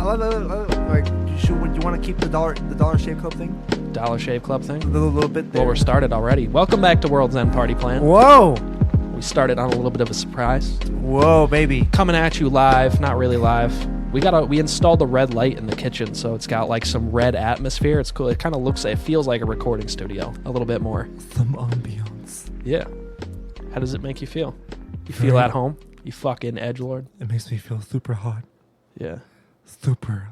Like, would you want to keep the Dollar Shave Club thing? Dollar Shave Club thing? A little bit there. Well, we're started already. Welcome back to World's End Party Plan. Whoa! We started on a little bit of a surprise. Whoa, baby. Coming at you live, not really live. We installed a red light in the kitchen, so it's got like some red atmosphere. It's cool. It kind of it feels like a recording studio a little bit more. Some ambiance. Yeah. How does it make you feel? You feel at home? You fucking edgelord? It makes me feel super hot. Yeah. Super.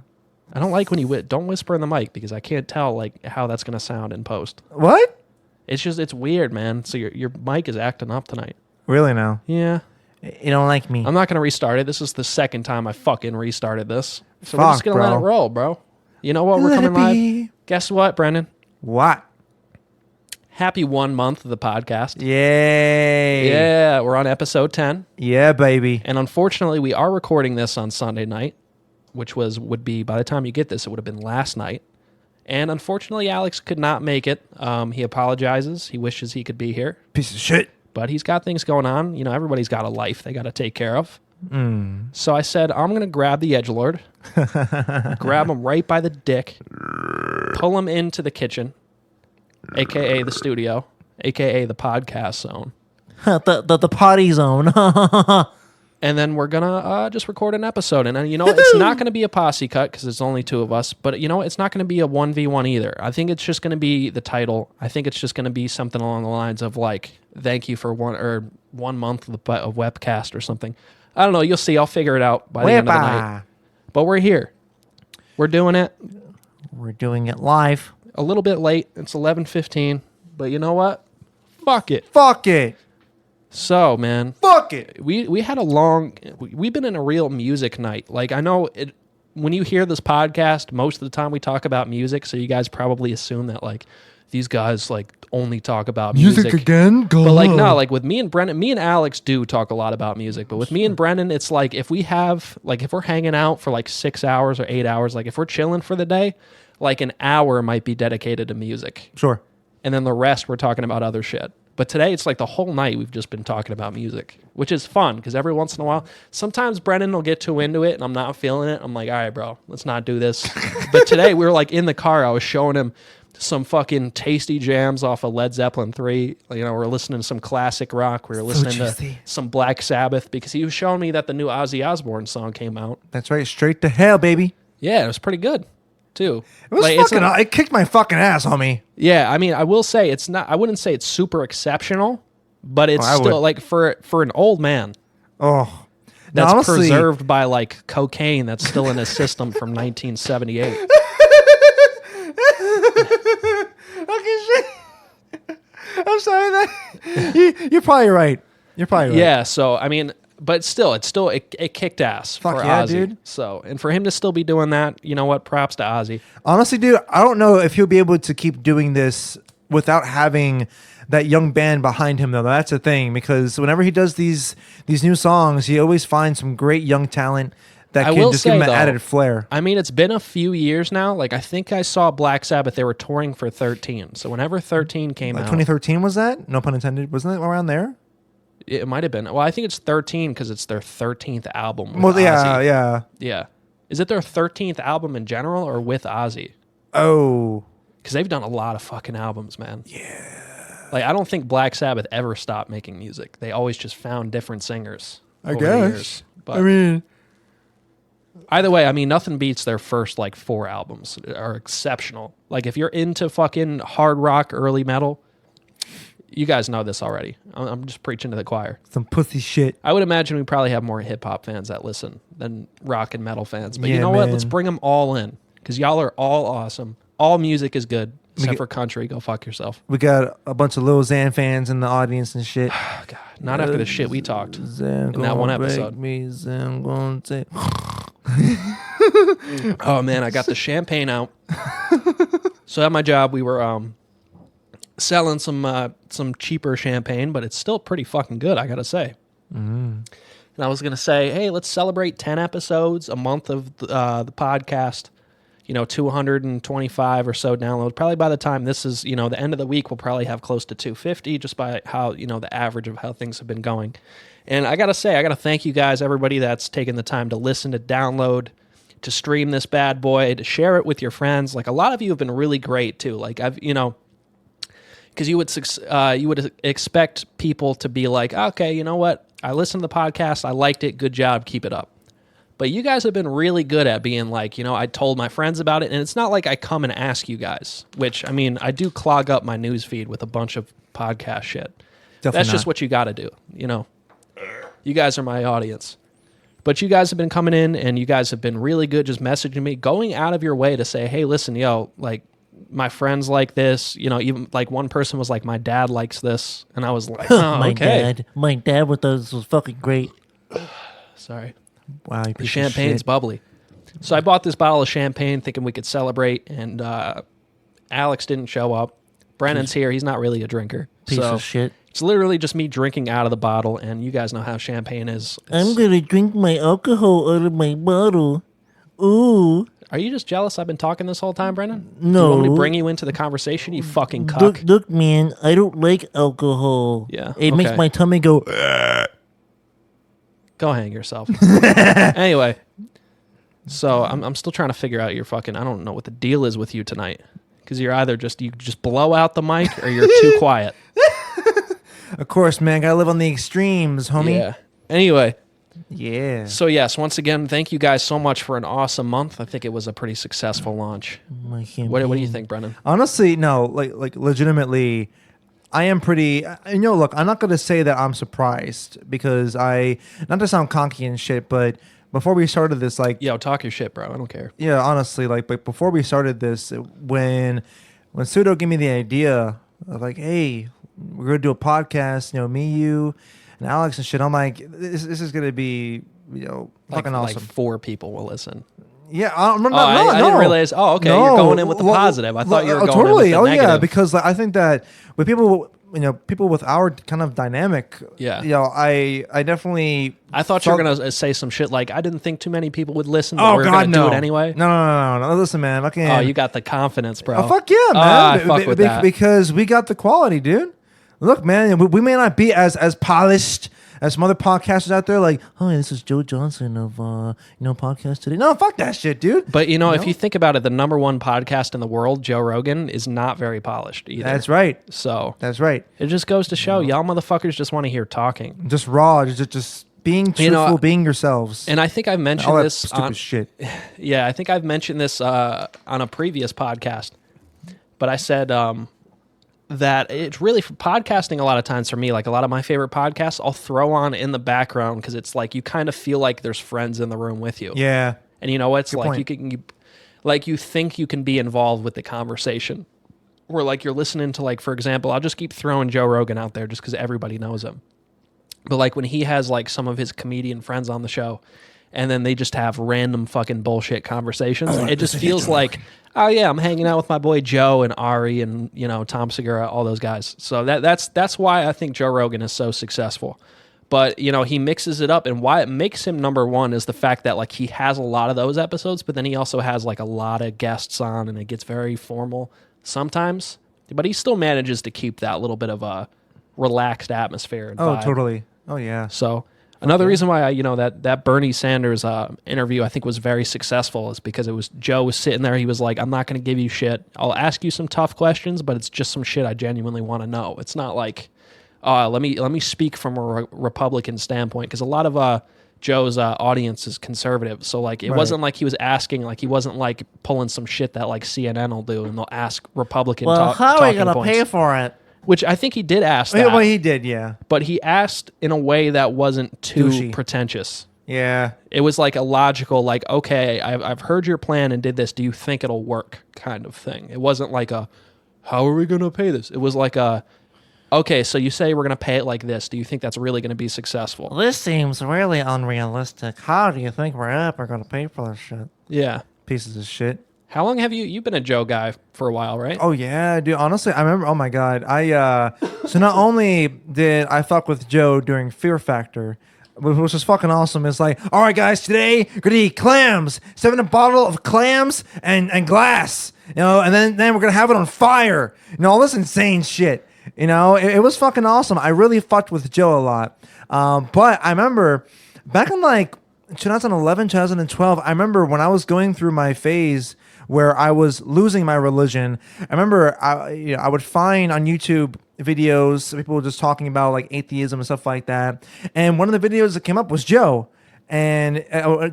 I don't like when you don't whisper in the mic because I can't tell like how that's gonna sound in post. What? It's weird, man. So your mic is acting up tonight. Really now? Yeah. You don't like me. I'm not gonna restart it. This is the second time I fucking restarted this. So Fuck, we're just gonna let it roll, bro. You know what? We're coming live. Guess what, Brendan? What? Happy 1 month of the podcast. Yay. Yeah, we're on episode 10. Yeah, baby. And unfortunately, we are recording this on Sunday night, which would be, by the time you get this, it would have been last night. And unfortunately, Alex could not make it. He apologizes. He wishes he could be here. Piece of shit. But he's got things going on. You know, everybody's got a life they got to take care of. So I said, I'm going to grab the edgelord, grab him right by the dick, pull him into the kitchen, a.k.a. the studio, a.k.a. the podcast zone. the party zone. And then we're going to just record an episode. And, you know, it's not going to be a posse cut because it's only two of us. But, you know, it's not going to be a 1v1 either. I think it's just going to be the title. I think it's just going to be something along the lines of, like, thank you for 1 month of WEPcast or something. I don't know. You'll see. I'll figure it out by the end of the night. But we're here. We're doing it. We're doing it live. A little bit late. It's 11:15. But you know what? Fuck it. Fuck it. So, man. Fuck it. We had we've been in a real music night. Like, I know when you hear this podcast, most of the time we talk about music, so you guys probably assume that, like, these guys, like, only talk about music. Again? Go. But, like, no, like, with me and Brendan, me and Alex do talk a lot about music, but with me and Brendan, it's like, if we're hanging out for, like, 6 hours or 8 hours, like, if we're chilling for the day, like, an hour might be dedicated to music. Sure. And then the rest, we're talking about other shit. But today, it's like the whole night we've just been talking about music, which is fun because every once in a while, sometimes Brendan will get too into it and I'm not feeling it. I'm like, all right, bro, let's not do this. But today, we were like in the car. I was showing him some fucking tasty jams off of Led Zeppelin 3. You know, we're listening to some classic rock. We were listening to some Black Sabbath because he was showing me that the new Ozzy Osbourne song came out. That's right. Straight to hell, baby. Yeah, it was pretty good. Too. It was it kicked my fucking ass, homie. Yeah, I mean, I will say I wouldn't say it's super exceptional, but it's still like for an old man. Oh. That's honestly, preserved by like cocaine that's still in his system from 1978. Okay, shit. I'm sorry you're probably right. You're probably right. Yeah, so I mean, but still, it kicked ass for yeah, Ozzy. Dude. So, and for him to still be doing that, you know what? Props to Ozzy. Honestly, dude, I don't know if he'll be able to keep doing this without having that young band behind him, though. That's the thing, because whenever he does these new songs, he always finds some great young talent that can just give him an added flair. I mean, it's been a few years now. Like, I think I saw Black Sabbath. They were touring for 13. So whenever 13 came out, 2013 was that? No pun intended. Wasn't it around there? It might have been. Well, I think it's 13 because it's their 13th album. Well, yeah. Is it their 13th album in general or with Ozzy? Oh. Because they've done a lot of fucking albums, man. Yeah. Like, I don't think Black Sabbath ever stopped making music. They always just found different singers. I guess. But I mean, either way, I mean, nothing beats their first, like, 4 albums. Are exceptional. Like, if you're into fucking hard rock, early metal, you guys know this already. I'm just preaching to the choir. Some pussy shit. I would imagine we probably have more hip-hop fans that listen than rock and metal fans. But yeah, you know man. what? Let's bring them all in because y'all are all awesome. All music is good except for country. Go fuck yourself. We got a bunch of Lil Xan fans in the audience and shit. Oh, God. Not after the shit we talked in that one episode. Oh, man, I got the champagne out. So at my job, we were selling some cheaper champagne, but it's still pretty fucking good, I gotta say. And I was gonna say, hey, let's celebrate 10 episodes, a month of the podcast, 225 or so downloads. Probably by the time this is, the end of the week, we'll probably have close to 250 just by how, the average of how things have been going. And I gotta say, I gotta thank you guys, everybody that's taken the time to listen, to download, to stream this bad boy, to share it with your friends. Like a lot of you have been really great too. Like because you would expect people to be like, okay, you know what? I listened to the podcast. I liked it. Good job. Keep it up. But you guys have been really good at being like, I told my friends about it. And it's not like I come and ask you guys, which, I mean, I do clog up my news feed with a bunch of podcast shit. Definitely That's not. just what you got to do. You guys are my audience. But you guys have been coming in and you guys have been really good just messaging me, going out of your way to say, hey, listen, like, my friends like this, even like one person was like, my dad likes this. And I was like, oh, okay. My dad with us was fucking great. Sorry. Wow, you The champagne's shit. bubbly. So I bought this bottle of champagne thinking we could celebrate, and Alex didn't show up. Brennan's here. He's not really a drinker. Piece so of shit. it's literally just me drinking out of the bottle, and you guys know how champagne is. I'm gonna drink my alcohol out of my bottle. Ooh. Are you just jealous I've been talking this whole time, Brennan? No. Do you want me to bring you into the conversation, you fucking cuck? Look, man, I don't like alcohol. Yeah, It makes okay. my tummy go. Go hang yourself. Anyway, so I'm still trying to figure out your fucking, I don't know what the deal is with you tonight. Because you're either you just blow out the mic or you're too quiet. Of course, man. Gotta live on the extremes, homie. Yeah. Anyway, Yeah. so yes, once again, thank you guys so much for an awesome month. I think it was a pretty successful launch. My What do you think, Brennan? Honestly, no. Like legitimately, I am pretty. Look, I'm not gonna say that I'm surprised because not to sound cocky and shit, but before we started this, like, Yo, talk your shit, bro. I don't care. yeah, honestly, like, but before we started this, when Pseudo gave me the idea of like, hey, we're gonna do a podcast, me, you, and Alex and shit, I'm like, this is gonna be, fucking Like awesome. 4 people will listen. Yeah, I didn't realize. Oh, okay, you're going in with the positive. I thought you were going totally. in with the Yeah, negative. because like, I think that with people, people with our kind of dynamic, Yeah. I definitely. I thought you were felt- gonna say some shit like I didn't think too many people would listen, but Oh we're God, gonna no! do it anyway. No. Listen, man, fucking. Oh, you got the confidence, bro. Oh, fuck yeah, man! I fuck with that. Because we got the quality, dude. Look, man, we may not be as polished as some other podcasters out there. Like, hi, this is Joe Johnson of Podcast Today. No, fuck that shit, dude. But if you think about it, the number 1 podcast in the world, Joe Rogan, is not very polished either. That's right. So That's right. it just goes to show y'all motherfuckers just want to hear talking. Just raw, just being truthful, being yourselves. And I think I've all mentioned that this stupid on shit. Yeah, I think I've mentioned this on a previous podcast. But I said that it's really for podcasting a lot of times for me, like a lot of my favorite podcasts, I'll throw on in the background because it's like you kind of feel like there's friends in the room with you. Yeah. And it's Good like point. you think you can be involved with the conversation. Or like you're listening to, like, for example, I'll just keep throwing Joe Rogan out there just because everybody knows him. But like when he has like some of his comedian friends on the show and then they just have random fucking bullshit conversations, it just feels like, oh yeah, I'm hanging out with my boy Joe and Ari and Tom Segura, all those guys. So that's why I think Joe Rogan is so successful. But he mixes it up, and why it makes him number 1 is the fact that like he has a lot of those episodes, but then he also has like a lot of guests on, and it gets very formal sometimes. But he still manages to keep that little bit of a relaxed atmosphere and Oh, vibe. totally. Oh, yeah. So another reason why that Bernie Sanders interview I think was very successful is because Joe was sitting there. He was like, I'm not going to give you shit. I'll ask you some tough questions, but it's just some shit I genuinely want to know. It's not like, let me speak from a Republican standpoint, because a lot of Joe's audience is conservative. So like it wasn't like he was asking, like he wasn't like pulling some shit that like CNN will do and they'll ask Republican Well, how are we talking gonna points. pay for it? Which I think he did ask Yeah, that. well, he did, yeah. But he asked in a way that wasn't too Douchey. pretentious. Yeah. It was like a logical, like, okay, I've heard your plan and did this. Do you think it'll work kind of thing? It wasn't like a, how are we going to pay this? It was like a, okay, so you say we're going to pay it like this. Do you think that's really going to be successful? This seems really unrealistic. How do you think we're ever gonna pay for this shit? Yeah. Pieces of shit. How long have you've been a Joe guy for a while, right? Oh yeah, dude. Honestly, I remember. Oh my god, so not only did I fuck with Joe during Fear Factor, which was fucking awesome. It's like, all right, guys, today we're gonna eat clams, 7 bottle of clams and glass, and then we're gonna have it on fire, all this insane shit. It was fucking awesome. I really fucked with Joe a lot. But I remember back in like 2011, 2012. I remember when I was going through my phase where I was losing my religion. I remember I would find on YouTube videos people just talking about like atheism and stuff like that. And one of the videos that came up was Joe. And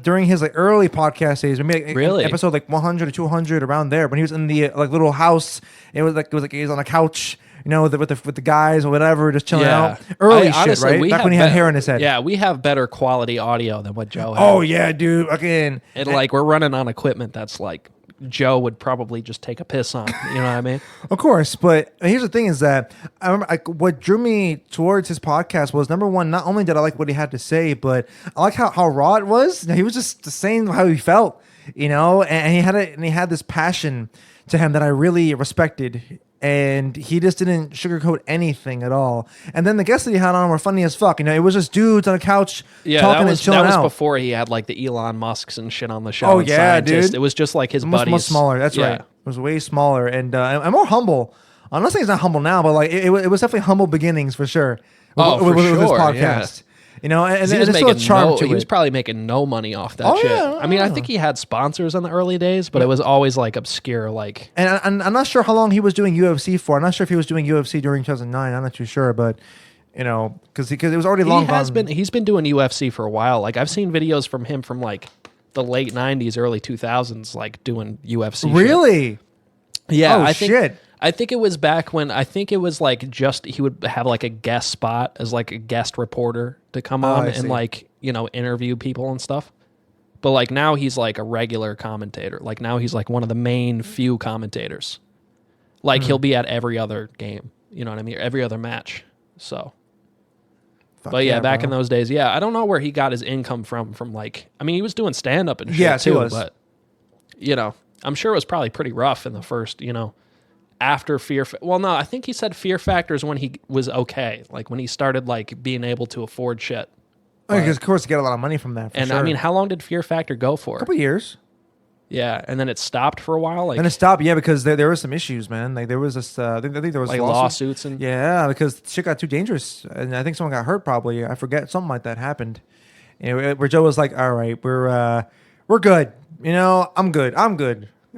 during his like early podcast days, maybe like, Really? episode like 100 or 200 around there, when he was in the like little house, it was like he was on a couch, you know, with the guys or whatever, just chilling out. Early shit, honestly, right? Back when he had hair in his head. Yeah, we have better quality audio than what Joe has. Oh yeah, dude. Again, And like we're running on equipment that's like Joe would probably just take a piss on. You know what I mean? of course. But here's the thing: is that I remember what drew me towards his podcast was number one. Not only did I like what he had to say, but I like how raw it was. He was just saying how he felt, you know, and he had this passion to him that I really respected. And he just didn't sugarcoat anything at all. And then the guests that he had on were funny as fuck. You know, it was just dudes on a couch talking and chilling that was out. before he had like the Elon Musks and shit on the show. Oh, and yeah, scientists. dude. It was just like his much, buddies. much smaller. That's Yeah. right. It was way smaller and more humble. I'm not saying he's not humble now, but like it was definitely humble beginnings for sure. Oh, for with his sure, podcast. You know, and He there's was still a making charm to he was it. probably making no money off that Oh, shit. yeah, I mean, I yeah. think he had sponsors in the early days, but it was always like obscure. Like, And I'm not sure how long he was doing UFC for. I'm not sure if he was doing UFC during 2009. I'm not too sure, but you know, because it was already long gone. he's been doing UFC for a while. Like, I've seen videos from him from like the late '90s, early 2000s, like doing UFC. shit. Really? Yeah. Oh, I think, shit. I think it was back when it was like just he would have like a guest spot as like a guest reporter to come on I and see. like, you know, interview people and stuff. But like now he's like a regular commentator. Like now he's like one of the main few commentators. Like he'll be at every other game. You know what I mean? Every other match. So. Fuck But yeah, back bro. in those days, yeah, I don't know where he got his income from like, I mean, he was doing stand up and shit Yes, he too, was. but you know, I'm sure it was probably pretty rough in the first, you know, after well, no, I think he said Fear Factor is when he was okay, like when he started like being able to afford shit. Because of course, you get a lot of money from that. For And sure. I mean, how long did Fear Factor go for? a couple years. Yeah, and then it stopped for a while, like And it stopped, yeah, because there were some issues, man. Like there was this, I think there was like lawsuits and Yeah, because shit got too dangerous, and I think someone got hurt. Probably, I forget, something like that happened. You know, where Joe was like, "All right, we're good. You know, I'm good.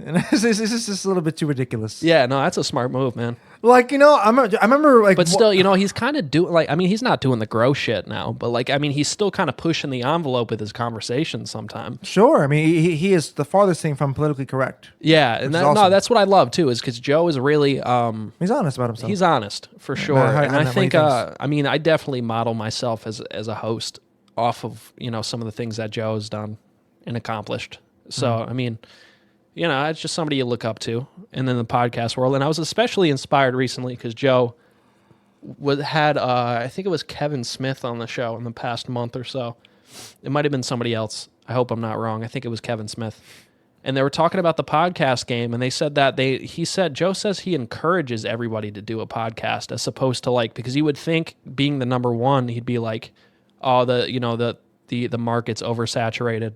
And it's just a little bit too ridiculous. yeah, no, that's a smart move, man. Like, you know, I remember like, But still, you know, he's kind of doing like, I mean, he's not doing the gross shit now, but like, I mean, he's still kind of pushing the envelope with his conversations sometimes. sure. I mean, he is the farthest thing from politically correct. Yeah, and is no, awesome. that's what I love too, is because Joe is really, He's honest about himself. he's honest for sure, how- and how- I what he think, thinks. I mean, I definitely model myself as a host off of, you know, some of the things that Joe has done and accomplished. So, Mm-hmm. I mean, you know, it's just somebody you look up to, and then the podcast world, and I was especially inspired recently because Joe had I think it was Kevin Smith on the show in the past month or so. It might have been somebody else. I hope I'm not wrong. I think it was Kevin Smith. And they were talking about the podcast game, and they said that Joe says he encourages everybody to do a podcast as opposed to like, because you would think being the number one, he'd be like, oh, the market's oversaturated.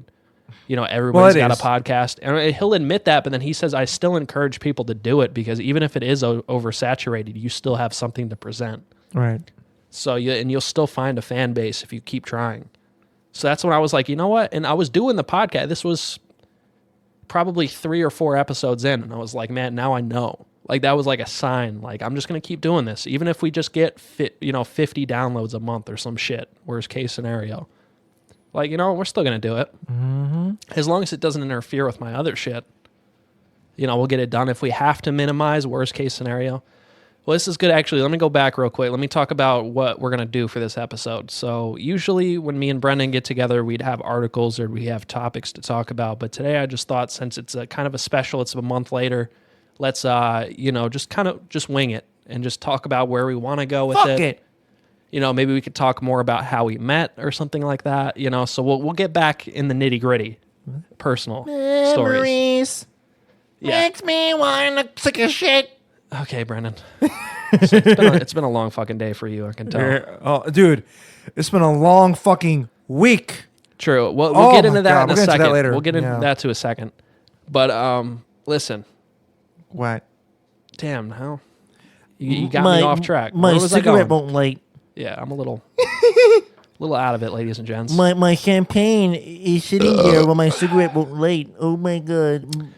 You know, everybody's got a is. podcast, and he'll admit that, but then he says, I still encourage people to do it because even if it is oversaturated, you still have something to present. right. So you'll still find a fan base if you keep trying. So that's when I was like, you know what? And I was doing the podcast. This was probably 3 or 4 episodes in, and I was like, man, now I know. Like that was like a sign. Like I'm just gonna keep doing this, even if we just get 50 downloads a month or some shit. Worst case scenario. Like, you know, we're still going to do it. Mm-hmm. As long as it doesn't interfere with my other shit. You know, we'll get it done. If we have to minimize worst case scenario. Well, this is good, actually. Let me go back real quick. Let me talk about what we're going to do for this episode. So usually when me and Brendan get together, we'd have articles or we have topics to talk about. But today I just thought, since it's a kind of a special, it's a month later, let's, just wing it and just talk about where we want to go with Fuck it. You know, maybe we could talk more about how we met or something like that. You know, so we'll get back in the nitty gritty, personal stories. Memories. Yeah. Makes me want to take a shit. Okay, Brendan. So it's been a long fucking day for you, I can tell. Oh, dude, it's been a long fucking week. True. We'll Oh get my into that God, in a we'll get into that second. later. We'll get into Yeah. that to a second. But listen, What? damn, how you got me off track. My Where was I cigarette going? won't light. Yeah, I'm a little little out of it, ladies and gents. My champagne is sitting there while my cigarette won't light. Oh my god.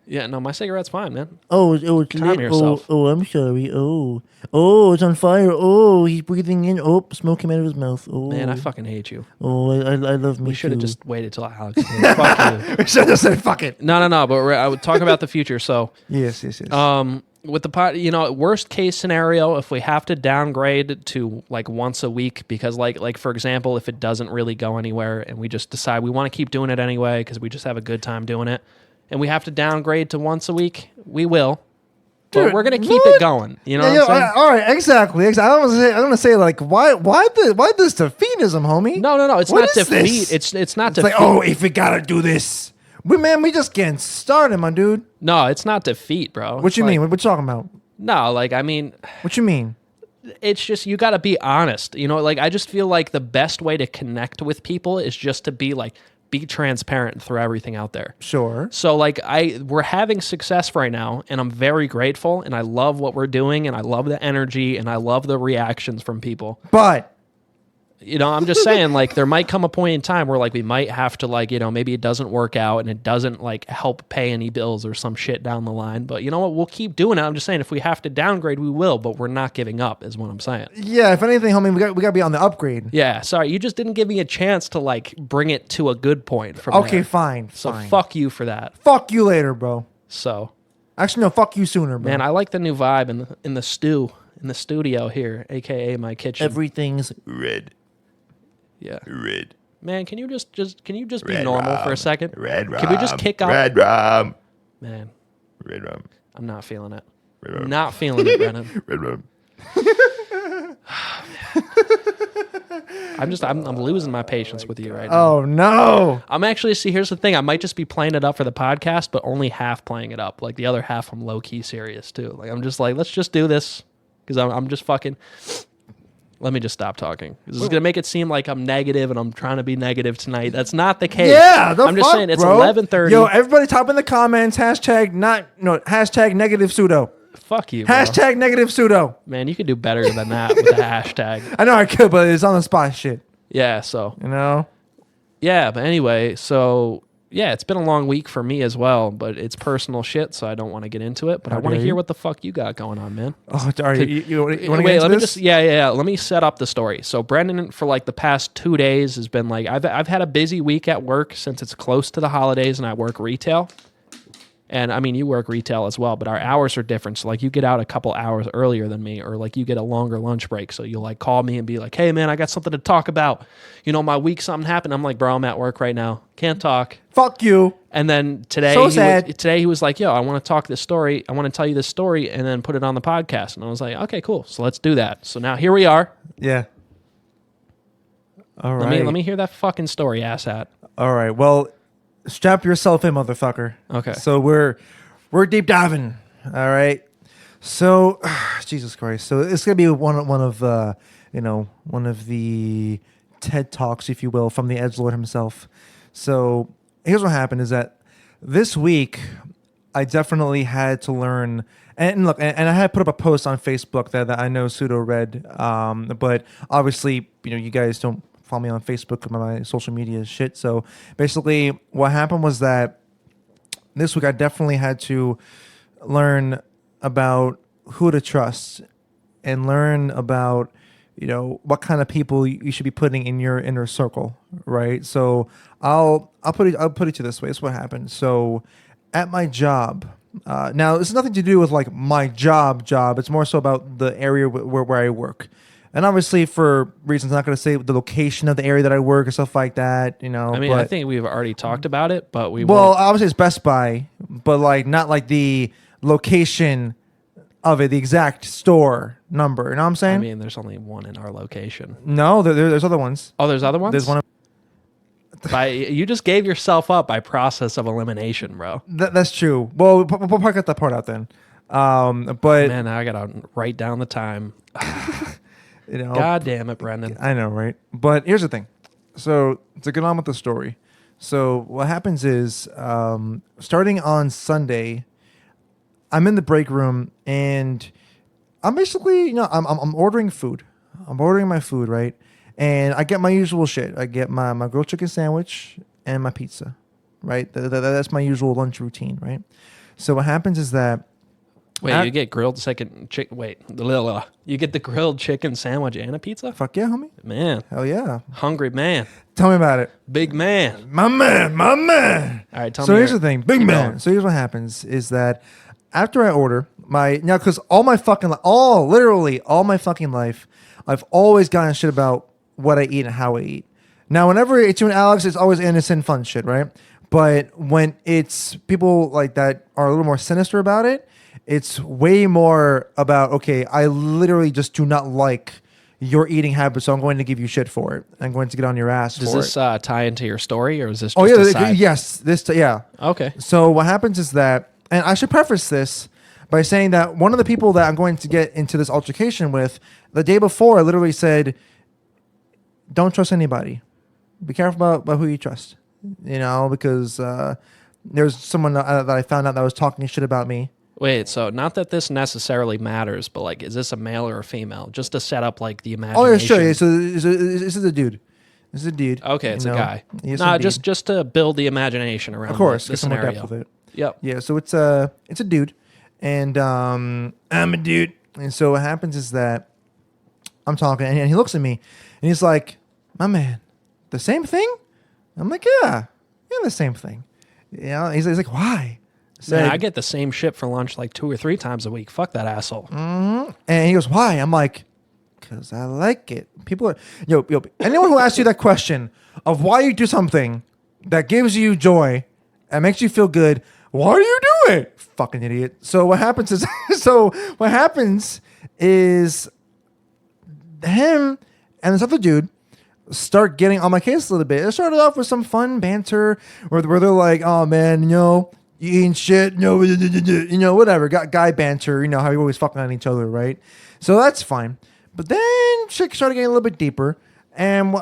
Yeah, no, my cigarette's fine, man. Oh, it's Calm lit. yourself. Oh, I'm sorry. Oh, it's on fire. Oh, he's breathing in. Oh, smoke came out of his mouth. Oh, Man, I fucking hate you. Oh, I love me We should have too. just waited till Alex. Fuck you. We should have said fuck it. No, but I would talk about the future. So, Yes. with the pot, worst case scenario, if we have to downgrade to like once a week, because like for example, if it doesn't really go anywhere and we just decide we want to keep doing it anyway because we just have a good time doing it, and we have to downgrade to once a week, we will. But Dude, we're gonna keep what? it going. You know what I'm saying? all right, exactly. I'm gonna say like why this defeatism, homie? No. It's What not is defeat. this? It's not It's defeat. like, oh, if we gotta do this, we just getting started, my dude. No, it's not defeat, bro. What It's you like- mean? What you talking about? No, like I mean, What you mean? it's just you got to be honest. Like I just feel like the best way to connect with people is just to be transparent and throw everything out there. Sure. So like we're having success right now and I'm very grateful and I love what we're doing and I love the energy and I love the reactions from people. But I'm just saying like there might come a point in time where like we might have to like, maybe it doesn't work out and it doesn't like help pay any bills or some shit down the line. But you know what? We'll keep doing it. I'm just saying if we have to downgrade, we will, but we're not giving up is what I'm saying. yeah, if anything, homie, we gotta be on the upgrade. Yeah, sorry, you just didn't give me a chance to like bring it to a good point from Okay, there. fine. So fine. fuck you for that. Fuck you later, bro. So, Actually, no. Fuck you sooner, bro. man, I like the new vibe in the studio here, aka my kitchen. Everything's Red. Yeah, Red. man, can you just can you just be Red normal for a rum. second? Red rum. Can we just kick off? Red rum. Man, Red rum. I'm not feeling it. Red rum. Not feeling it, Brennan. Red rum. I'm losing my patience with you right now. Oh no. I'm actually here's the thing. I might just be playing it up for the podcast, but only half playing it up. Like the other half, I'm low key serious too. Like I'm just like, let's just do this because I'm just fucking. Let me just stop talking. This is gonna make it seem like I'm negative and I'm trying to be negative tonight. That's not the case. Yeah, the I'm just fuck, saying it's bro. 11:30. Yo, everybody, type in the comments hashtag negative pseudo. Fuck you, bro. Hashtag negative pseudo. Man, you could do better than that with a hashtag. I know I could, but it's on the spot shit. Yeah. So You know. yeah, but anyway, so yeah, it's been a long week for me as well, but it's personal shit, so I don't want to get into it. But I How want to dare hear you. what the fuck you got going on, man. Oh, are you want to Wait, get into let me this? just yeah. Let me set up the story. So Brendan, for like the past 2 days, has been like I've had a busy week at work since it's close to the holidays, and I work retail. And I mean, you work retail as well, but our hours are different. So like you get out a couple hours earlier than me, or like you get a longer lunch break. So you'll like call me and be like, "Hey man, I got something to talk about. My week something happened." I'm like, "Bro, I'm at work right now. Can't talk." Fuck you. And then today, So sad. he was like, "Yo, I want to talk this story. I want to tell you this story, and then put it on the podcast." And I was like, "Okay, cool. So let's do that." So now here we are. Yeah. All right. Let me hear that fucking story, asshat. All right. Well, strap yourself in, motherfucker. Okay. So we're deep diving. All right. So, Jesus Christ. So it's gonna be one of one of the TED Talks, if you will, from the Edgelord himself. So here's what happened: is that this week I definitely had to learn. And look, and I had put up a post on Facebook that I know Pseudo read, but obviously, you guys don't follow me on Facebook or my social media shit. So basically, what happened was that this week I definitely had to learn about who to trust and learn about what kind of people you should be putting in your inner circle, right? So I'll put it to this way. It's what happened. So at my job. Now, this has nothing to do with like my job. It's more so about the area where I work. And obviously, for reasons I'm not going to say the location of the area that I work or stuff like that, I mean, I think we've already talked about it, but we well, won't. obviously it's Best Buy, but like not like the location of it, the exact store number. You know what I'm saying? I mean, there's only one in our location. No, there's other ones. Oh, there's other ones? There's one. You just gave yourself up by process of elimination, bro. That's true. Well, we'll probably cut that part out then. But Man, now I gotta write down the time. God damn it, Brendan. I know, right? But here's the thing. So to get on with the story. So what happens is, starting on Sunday, I'm in the break room and I'm basically, I'm ordering food. I'm ordering my food, right? and I get my usual shit. I get my grilled chicken sandwich and my pizza, right? That's my usual lunch routine, right? So what happens is that Wait, you get grilled chicken? You get the grilled chicken sandwich and a pizza? fuck yeah, homie. Man, Hell yeah. hungry man, Tell me about it. big man. My man, my man. All right, tell So me. here's the thing, big keep man. going. So here's what happens is that after I order because literally all my fucking life, I've always gotten shit about what I eat and how I eat. Now, whenever it's you and Alex, it's always innocent, fun shit, right? But when it's people like that are a little more sinister about it, it's way more about, okay, I literally just do not like your eating habits, so I'm going to give you shit for it. I'm going to get on your ass Does for this it. tie into your story, or is this just Oh, a yeah, side? yes. Yeah. Okay. So what happens is that, and I should preface this by saying that one of the people that I'm going to get into this altercation with, the day before, I literally said, don't trust anybody. Be careful about who you trust. Because there's someone that I found out that was talking shit about me. Wait, so not that this necessarily matters, but like, is this a male or a female? Just to set up like the imagination. Oh, yeah, sure. Yeah, so this is a dude. This is a dude. Okay, it's a guy. Yes, Nah, indeed. just to build the imagination around Of course, the get some more scenario. depth with it. Yep. Yeah, so it's a dude, and I'm a dude, and so what happens is that I'm talking, and he looks at me, and he's like, "My man, the same thing?" I'm like, "Yeah, the same thing." He's like, "Why?" Man, I get the same shit for lunch like 2 or 3 times a week. Fuck that asshole. And he goes, "Why?" I'm like, "Cause I like it." People are yo. Anyone who asks you that question of why you do something that gives you joy and makes you feel good, why do you do it? Fucking idiot. So what happens is, him and this other dude start getting on my case a little bit. It started off with some fun banter where they're like, "Oh man, you eating shit, whatever." Got guy banter, how you always fucking on each other, right? So that's fine. But then shit started getting a little bit deeper, and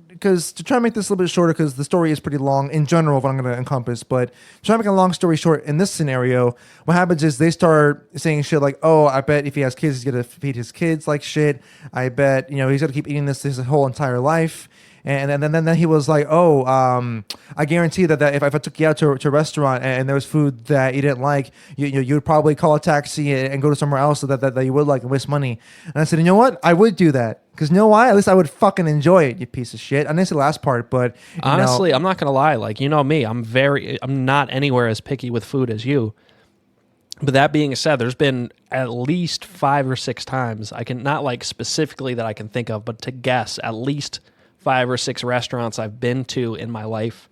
because to try to make this a little bit shorter, because the story is pretty long in general, what I'm going to encompass, but to try to make a long story short, in this scenario, what happens is they start saying shit like, "Oh, I bet if he has kids, he's going to feed his kids like shit. I bet, he's going to keep eating this his whole entire life." And then he was like, "Oh, I guarantee that if I took you out to a restaurant and there was food that you didn't like, you would probably call a taxi and go to somewhere else that you would like and waste money." And I said, "You know what? I would do that. Because you know why? At least I would fucking enjoy it, you piece of shit." I didn't say the last part, but Honestly, I'm not gonna lie. Like, me, I'm not anywhere as picky with food as you. But that being said, there's been at least 5 or 6 times, I can not like specifically that I can think of, but to guess, at least 5 or 6 restaurants I've been to in my life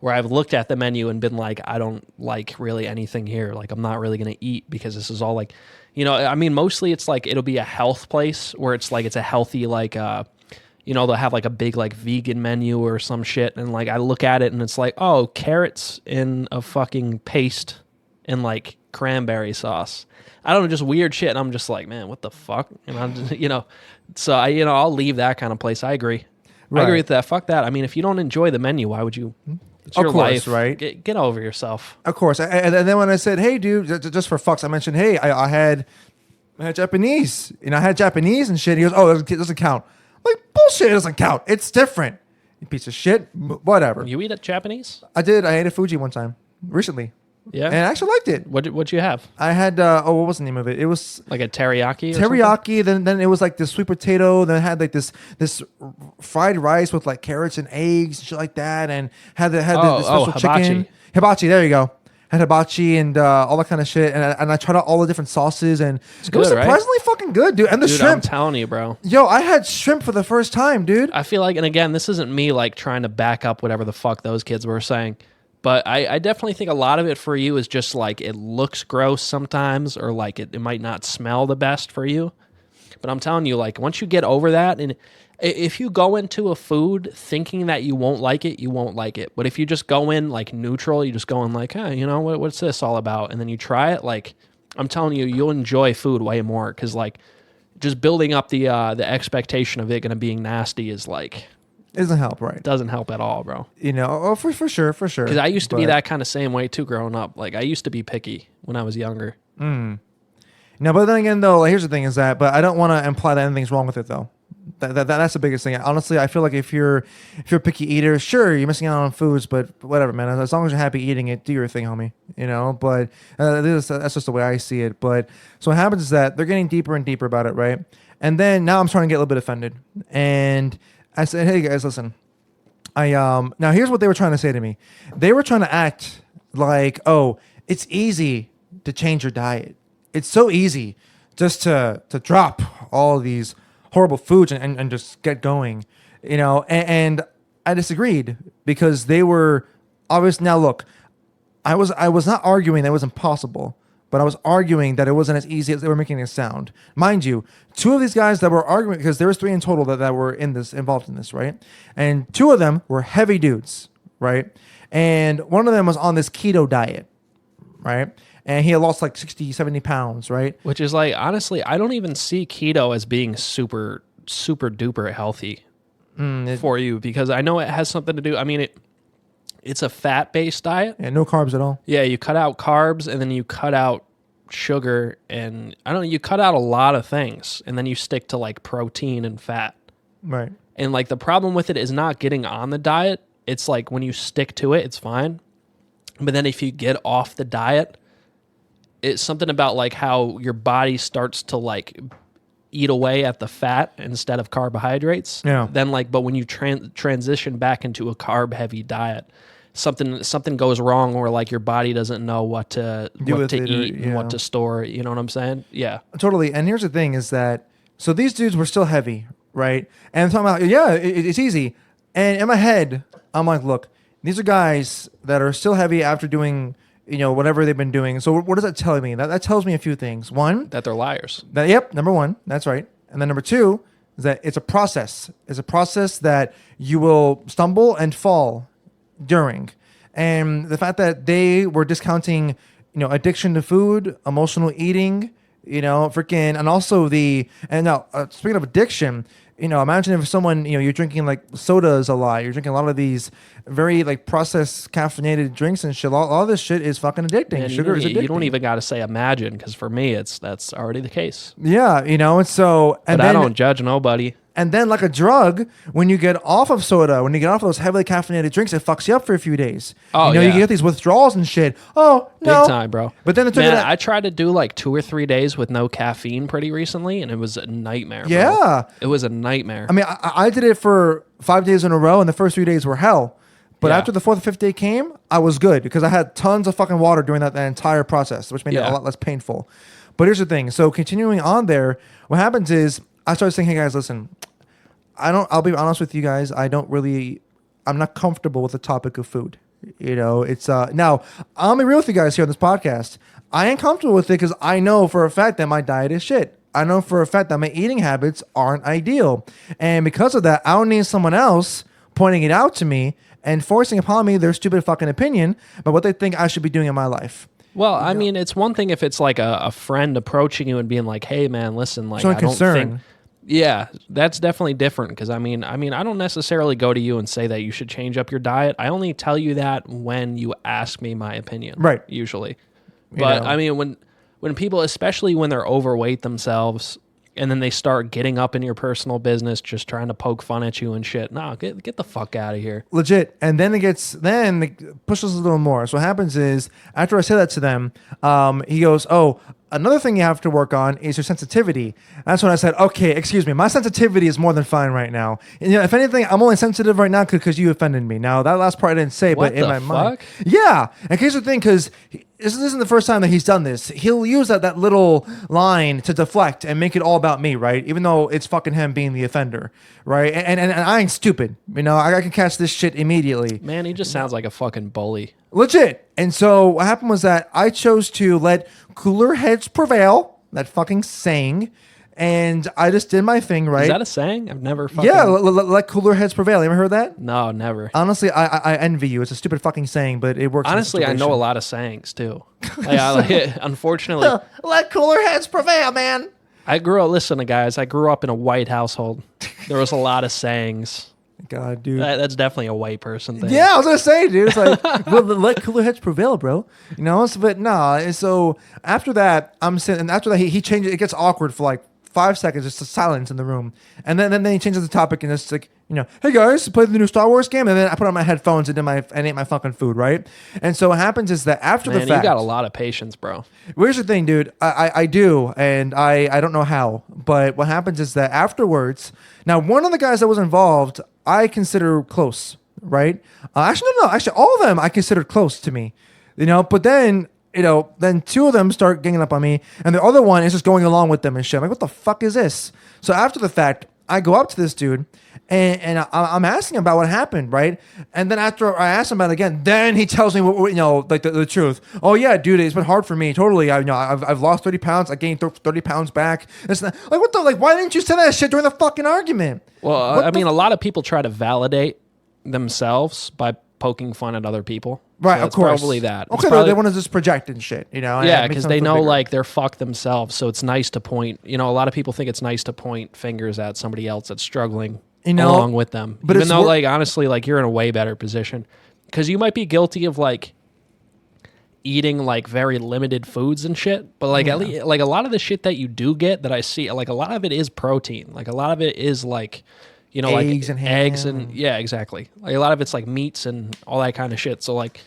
where I've looked at the menu and been like, I don't like really anything here. Like, I'm not really going to eat because this is all like, mostly it's like, it'll be a health place where it's like, it's a healthy, like, they'll have like a big like vegan menu or some shit. And like, I look at it and it's like, oh, carrots in a fucking paste and like cranberry sauce. I don't know, just weird shit. And I'm just like, man, what the fuck? And I'm just, so I'll leave that kind of place. I agree. Right. I agree with that. Fuck that. I mean, if you don't enjoy the menu, why would you? It's your life, right? Get over yourself. Of course. And then when I said, "Hey, dude," just for fucks, I mentioned, "Hey, I had Japanese. I had Japanese and shit." He goes, "Oh, it doesn't count." I'm like, bullshit, it doesn't count. It's different. You piece of shit. Whatever. You eat at Japanese? I did. I ate a Fuji one time recently. Yeah. And I actually liked it. What'd you have? I had what was the name of it? It was Like a teriyaki? Or teriyaki. Then it was like this sweet potato. Then it had like this fried rice with like carrots and eggs and shit like that. And had the special hibachi. chicken. Hibachi. There you go. Had hibachi and all that kind of shit. And I tried out all the different sauces and it was good, right? surprisingly fucking good, dude. And the Dude, shrimp. I'm telling you, bro. Yo, I had shrimp for the first time, dude. I feel like, and again, this isn't me like trying to back up whatever the fuck those kids were saying. But I definitely think a lot of it for you is just like it looks gross sometimes, or like it might not smell the best for you. But I'm telling you, like, once you get over that, and if you go into a food thinking that you won't like it, you won't like it. But if you just go in like neutral, you just go in like, hey, what's this all about? And then you try it, like, I'm telling you, you'll enjoy food way more. Because like just building up the expectation of it going to being nasty is like... It doesn't help, right? Doesn't help at all, bro. For sure. Because I used to be that kind of same way too growing up. Like, I used to be picky when I was younger. No, but then again, though, like, here's the thing is that, but I don't want to imply that anything's wrong with it, though. That's the biggest thing. Honestly, I feel like if you're a picky eater, sure, you're missing out on foods, but whatever, man. As long as you're happy eating it, do your thing, homie. You know. But that's just the way I see it. But so what happens is that they're getting deeper and deeper about it, right? And then now I'm starting to get a little bit offended, and I said, "Hey guys, listen. Now here's what they were trying to say to me. They were trying to act like, oh, it's easy to change your diet. It's so easy just to drop all these horrible foods and just get going, you know." And I disagreed because they were obvious. Now look, I was not arguing that it was impossible, but I was arguing that it wasn't as easy as they were making it sound. Mind you, two of these guys that were arguing, because there was three in total that were involved in this, right? And two of them were heavy dudes, right? And one of them was on this keto diet, right? And he had lost like 60, 70 pounds, right? Which is like, honestly, I don't even see keto as being super, super duper healthy for you, because I know it has something to do. I mean, it's a fat-based diet. Yeah, no carbs at all. Yeah, you cut out carbs and then you cut out sugar and you cut out a lot of things and then you stick to like protein and fat. Right. And like the problem with it is not getting on the diet. It's like when you stick to it, it's fine. But then if you get off the diet, it's something about like how your body starts to like eat away at the fat instead of carbohydrates. Yeah. Then like, but when you transition back into a carb heavy diet, something goes wrong where like your body doesn't know what to eat and what to store. You know what I'm saying? Yeah. Totally. And here's the thing is that, so these dudes were still heavy, right? And I'm talking about, yeah, it's easy. And in my head, I'm like, look, these are guys that are still heavy after doing, you know, whatever they've been doing. So what does that tell me? That tells me a few things. One, That they're liars. yep, number one, that's right. And then number two is that it's a process. It's a process that you will stumble and fall during. And the fact that they were discounting, you know, addiction to food, emotional eating, you know, freaking, and also and now speaking of addiction, you know, imagine if someone, you know, you're drinking like sodas a lot, you're drinking a lot of these very like processed caffeinated drinks and shit. All this shit is fucking addicting. And Sugar is addicting. You don't even got to say imagine, because for me, that's already the case. Yeah, you know, and so, and But then, I don't judge nobody. And then, like a drug, when you get off of soda, when you get off of those heavily caffeinated drinks, it fucks you up for a few days. Oh, you know, yeah. you get these withdrawals and shit. Oh, no. Big time, bro. But then it took Man, it. I tried to do like 2 or 3 days with no caffeine pretty recently, and it was a nightmare. Bro. Yeah. It was a nightmare. I mean, I did it for 5 days in a row, and the first 3 days were hell. But Yeah. after the 4th or 5th day came, I was good because I had tons of fucking water during that entire process, which made it a lot less painful. But here's the thing. So continuing on there, what happens is I started saying, hey guys, listen, I'll be honest with you guys. I'm not comfortable with the topic of food. You know, it's, now I'll be real with you guys here on this podcast. I ain't comfortable with it because I know for a fact that my diet is shit. I know for a fact that my eating habits aren't ideal. And because of that, I don't need someone else pointing it out to me and forcing upon me their stupid fucking opinion about what they think I should be doing in my life. Well, I mean, it's one thing if it's like a friend approaching you and being like, "Hey, man, listen, like, Showing I don't concern. think." Yeah, that's definitely different because I mean, I don't necessarily go to you and say that you should change up your diet. I only tell you that when you ask me my opinion, Right. Usually, but know. I mean, when people, especially when they're overweight themselves, and then they start getting up in your personal business, just trying to poke fun at you and shit. No, get the fuck out of here. Legit. And then it pushes a little more. So what happens is after I say that to them, he goes, oh, another thing you have to work on is your sensitivity. That's when I said, okay, excuse me. My sensitivity is more than fine right now. And, you know, if anything, I'm only sensitive right now because you offended me. Now, that last part I didn't say, What but in the my mind. fuck? Yeah. And here's the thing, because this isn't the first time that he's done this. He'll use that little line to deflect and make it all about me, right? Even though it's fucking him being the offender, right? And I ain't stupid. You know, I can catch this shit immediately. Man, he just sounds like a fucking bully. Legit. And so what happened was that I chose to let cooler heads prevail, that fucking saying, and I just did my thing, right? Is that a saying? I've never fucking... Yeah, let cooler heads prevail. You ever heard that? No, never. Honestly, I envy you. It's a stupid fucking saying, but it works. Honestly, I know a lot of sayings too. Unfortunately, let cooler heads prevail, man. I grew up in a white household. There was a lot of sayings. God, dude. That's definitely a white person thing. Yeah, I was gonna say, dude. It's like, well, let cooler heads prevail, bro. You know, but no. And so after that, I'm sitting, and after that, he changed. It gets awkward for like 5 seconds, just a silence in the room, and then he changes the topic and it's like, hey guys, play the new Star Wars game, and then I put on my headphones and ate my fucking food, right? And so what happens is that after the fact, you got a lot of patience, bro. Here's the thing, dude. I do, and I don't know how, but what happens is that afterwards, now one of the guys that was involved, I consider close, right? Actually, no. Actually, all of them I considered close to me, But then, then two of them start ganging up on me, and the other one is just going along with them and shit. I'm like, what the fuck is this? So after the fact, I go up to this dude, and I'm asking him about what happened, right? And then after I ask him about it again, then he tells me, like the truth. Oh yeah, dude, it's been hard for me. Totally, I've lost 30 pounds. I gained 30 pounds back. It's not, like what the why didn't you say that shit during the fucking argument? Well, I mean, a lot of people try to validate themselves by poking fun at other people. Right, so of course. Probably that. Okay, they want to just project and shit, Yeah, because they know like they're fucked themselves, so it's nice to point. A lot of people think it's nice to point fingers at somebody else that's struggling along with them. But even though, like, honestly, like you're in a way better position because you might be guilty of like eating like very limited foods and shit. But like at least like a lot of the shit that you do get that I see, like a lot of it is protein. Like a lot of it is like. Eggs like and eggs ham. and yeah, exactly. Like a lot of it's like meats and all that kind of shit. So like,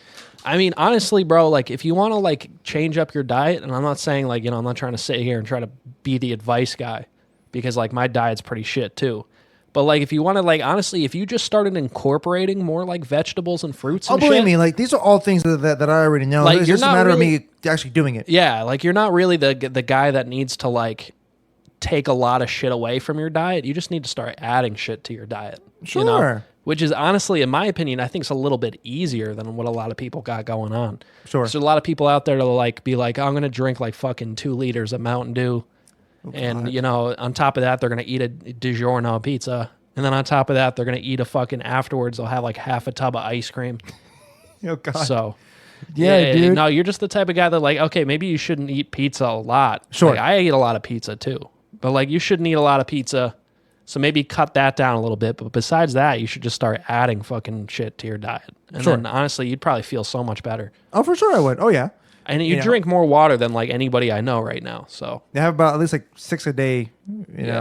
I mean, honestly, bro, like if you want to like change up your diet, and I'm not saying like, I'm not trying to sit here and try to be the advice guy because like my diet's pretty shit too. But like if you want to like, honestly, if you just started incorporating more like vegetables and fruits and believe shit, me, like these are all things that I already know. Like, It's you're just a not matter really- of me actually doing it. yeah, like you're not really the guy that needs to like take a lot of shit away from your diet. You just need to start adding shit to your diet. Sure. Which is honestly, in my opinion, I think it's a little bit easier than what a lot of people got going on. Sure. So a lot of people out there to like be like, I'm going to drink like fucking 2 liters of Mountain Dew. And, on top of that, they're going to eat a DiGiorno pizza. And then on top of that, they're going to eat a fucking afterwards. They'll have like half a tub of ice cream. Oh, God. So, Yeah, dude. No, you're just the type of guy that like, okay, maybe you shouldn't eat pizza a lot. Sure. Like, I eat a lot of pizza too. But like you shouldn't eat a lot of pizza. So maybe cut that down a little bit. But besides that, you should just start adding fucking shit to your diet. And then honestly, you'd probably feel so much better. Oh, for sure I would. Oh, yeah. And you drink more water than like anybody I know right now. So They have about at least like 6 a day,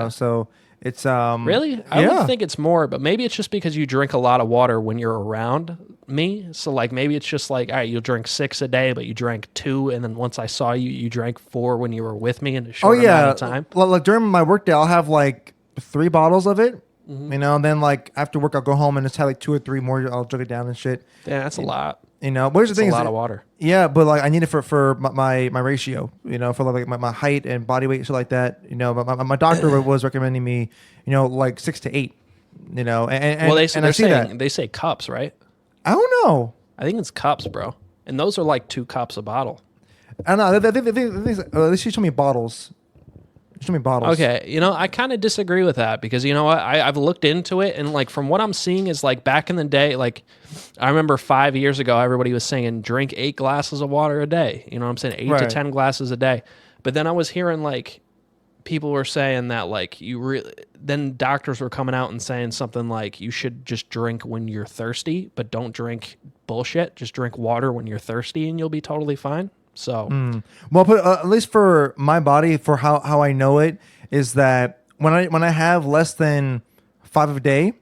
so it's really, I would think it's more, but maybe it's just because you drink a lot of water when you're around me. So like maybe it's just like, all right, you'll drink 6 a day, but you drank 2, and then once I saw you, you drank 4 when you were with me in a short amount of time. Well, like during my work day, I'll have like 3 bottles of it. And then like after work, I'll go home and just have like 2 or 3 more. I'll drink it down and shit. Yeah, that's a lot. But here's the thing: It's a lot of water. Yeah, but like I need it for my ratio. For like my height and body weight, shit like that. My doctor was recommending me, like 6 to 8. And Well, I see that. they say cups, right? I don't know. I think it's cups, bro. And those are like 2 cups a bottle. I don't know. At least she told me bottles. Show me bottles. Okay, I kind of disagree with that because you know what? I've looked into it, and like from what I'm seeing is like back in the day, like I remember 5 years ago, everybody was saying drink 8 glasses of water a day. You know what I'm saying? 8 to 10 glasses a day. But then I was hearing like people were saying that like then doctors were coming out and saying something like you should just drink when you're thirsty, but don't drink bullshit. Just drink water when you're thirsty, and you'll be totally fine. So, well, but at least for my body, for how I know it, is that when I have less than 5 a day,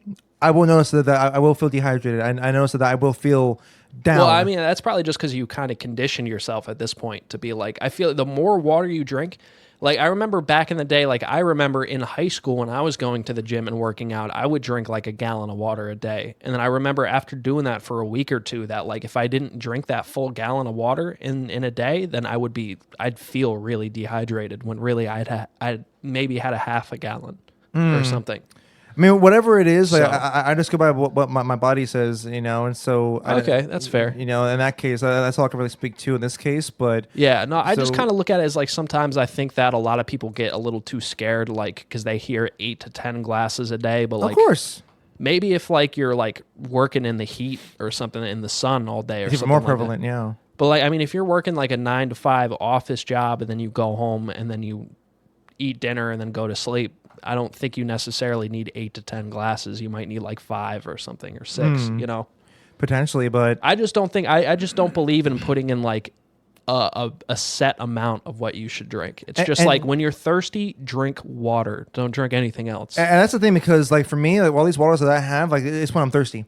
I will notice that I will feel dehydrated. I notice that I will feel down. Well, I mean, that's probably just because you kind of condition yourself at this point to be like, I feel the more water you drink, like I remember back in the day, like I remember in high school when I was going to the gym and working out, I would drink like a gallon of water a day. And then I remember after doing that for a week or two that like if I didn't drink that full gallon of water in a day, then I'd feel really dehydrated when really I'd maybe had a half a gallon or something. I mean, whatever it is, like I just go by what my body says, and so okay, that's fair. In that case, that's all I can really speak to in this case. But yeah, no, I just kind of look at it as like sometimes I think that a lot of people get a little too scared, like because they hear 8 to 10 glasses a day, but like of course, maybe if like you're like working in the heat or something in the sun all day, or it's something more like prevalent, that. yeah. But like, I mean, if you're working like a 9 to 5 office job and then you go home and then you eat dinner and then go to sleep, I don't think you necessarily need 8 to 10 glasses. You might need like 5 or something or 6, Potentially, but I just don't think I just don't believe in putting in like a set amount of what you should drink. It's just And- like when you're thirsty, drink water. Don't drink anything else. And that's the thing, because like for me, like all these waters that I have, like it's when I'm thirsty.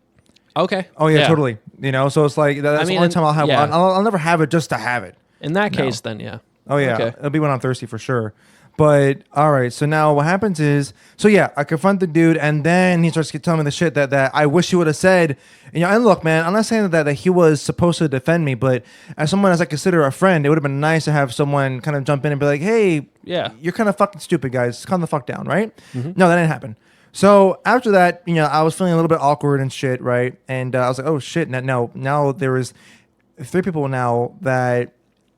Okay. Oh yeah, totally. You know, so it's like that's the only time I'll have. yeah. I'll never have it just to have it. In that case, then yeah. Oh yeah, Okay. it'll be when I'm thirsty for sure. But all right, so now what happens is, so yeah, I confront the dude, and then he starts telling me the shit that I wish he would have said. You know, and look, man, I'm not saying that he was supposed to defend me, but as someone as I consider a friend, it would have been nice to have someone kind of jump in and be like, hey, Yeah. you're kind of fucking stupid, guys. Calm the fuck down, right? No, that didn't happen. So after that, you know, I was feeling a little bit awkward and shit, right? And I was like, oh shit, now there was 3 people now that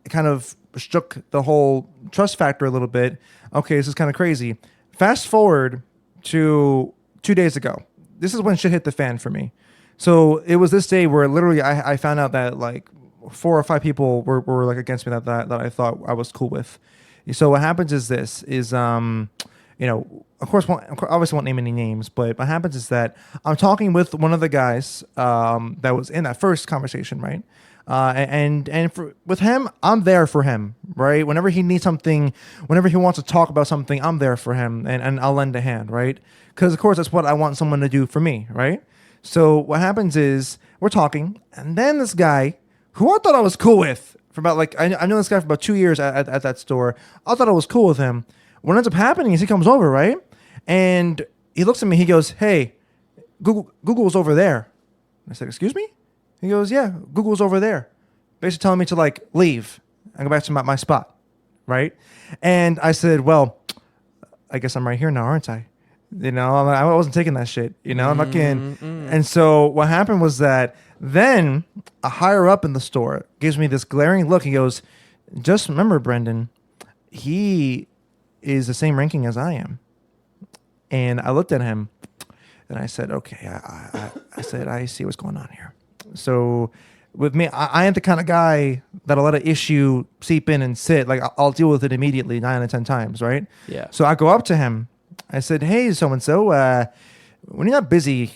kind of shook the whole trust factor a little bit. Okay, this is kind of crazy. Fast forward to 2 days ago. This is when shit hit the fan for me. So it was this day where literally I found out that like 4 or 5 people were like against me that I thought I was cool with. So what happens is this is you know, of course, obviously won't name any names, but what happens is that I'm talking with one of the guys that was in that first conversation, right? With him, I'm there for him, right? Whenever he needs something, whenever he wants to talk about something, I'm there for him, and I'll lend a hand, right? Because of course that's what I want someone to do for me, right? So what happens is we're talking, and then this guy, who I thought I was cool with, for about like I know this guy for about 2 years at that store. I thought I was cool with him. What ends up happening is he comes over, right? And he looks at me. He goes, hey, Google's over there. I said, excuse me? He goes, yeah, Google's over there. Basically telling me to like leave and go back to my spot, right? And I said, well, I guess I'm right here now, aren't I? You know, I wasn't taking that shit. You know, I'm not getting. And so what happened was that then a higher up in the store gives me this glaring look. He goes, just remember, Brendan, he is the same ranking as I am. And I looked at him and I said, okay, I said, I see what's going on here. So with me, I am the kind of guy that'll let an issue seep in and sit. Like I'll deal with it immediately 9 out of 10 times, right? Yeah. So I go up to him. I said, hey, so-and-so, when you're not busy,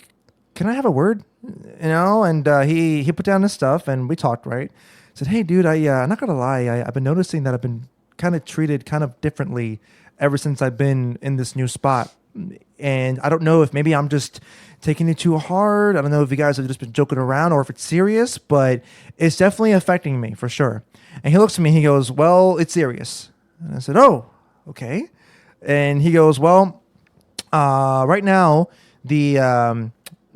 can I have a word? You know, and he put down his stuff and we talked, right? I said, hey, dude, I'm not going to lie. I've been noticing that I've been kind of treated kind of differently ever since I've been in this new spot. And I don't know if maybe I'm just taking it too hard. I don't know if you guys have just been joking around or if it's serious, but it's definitely affecting me for sure. And he looks at me, he goes, well, it's serious. And I said, oh, okay. And he goes, well, right now, the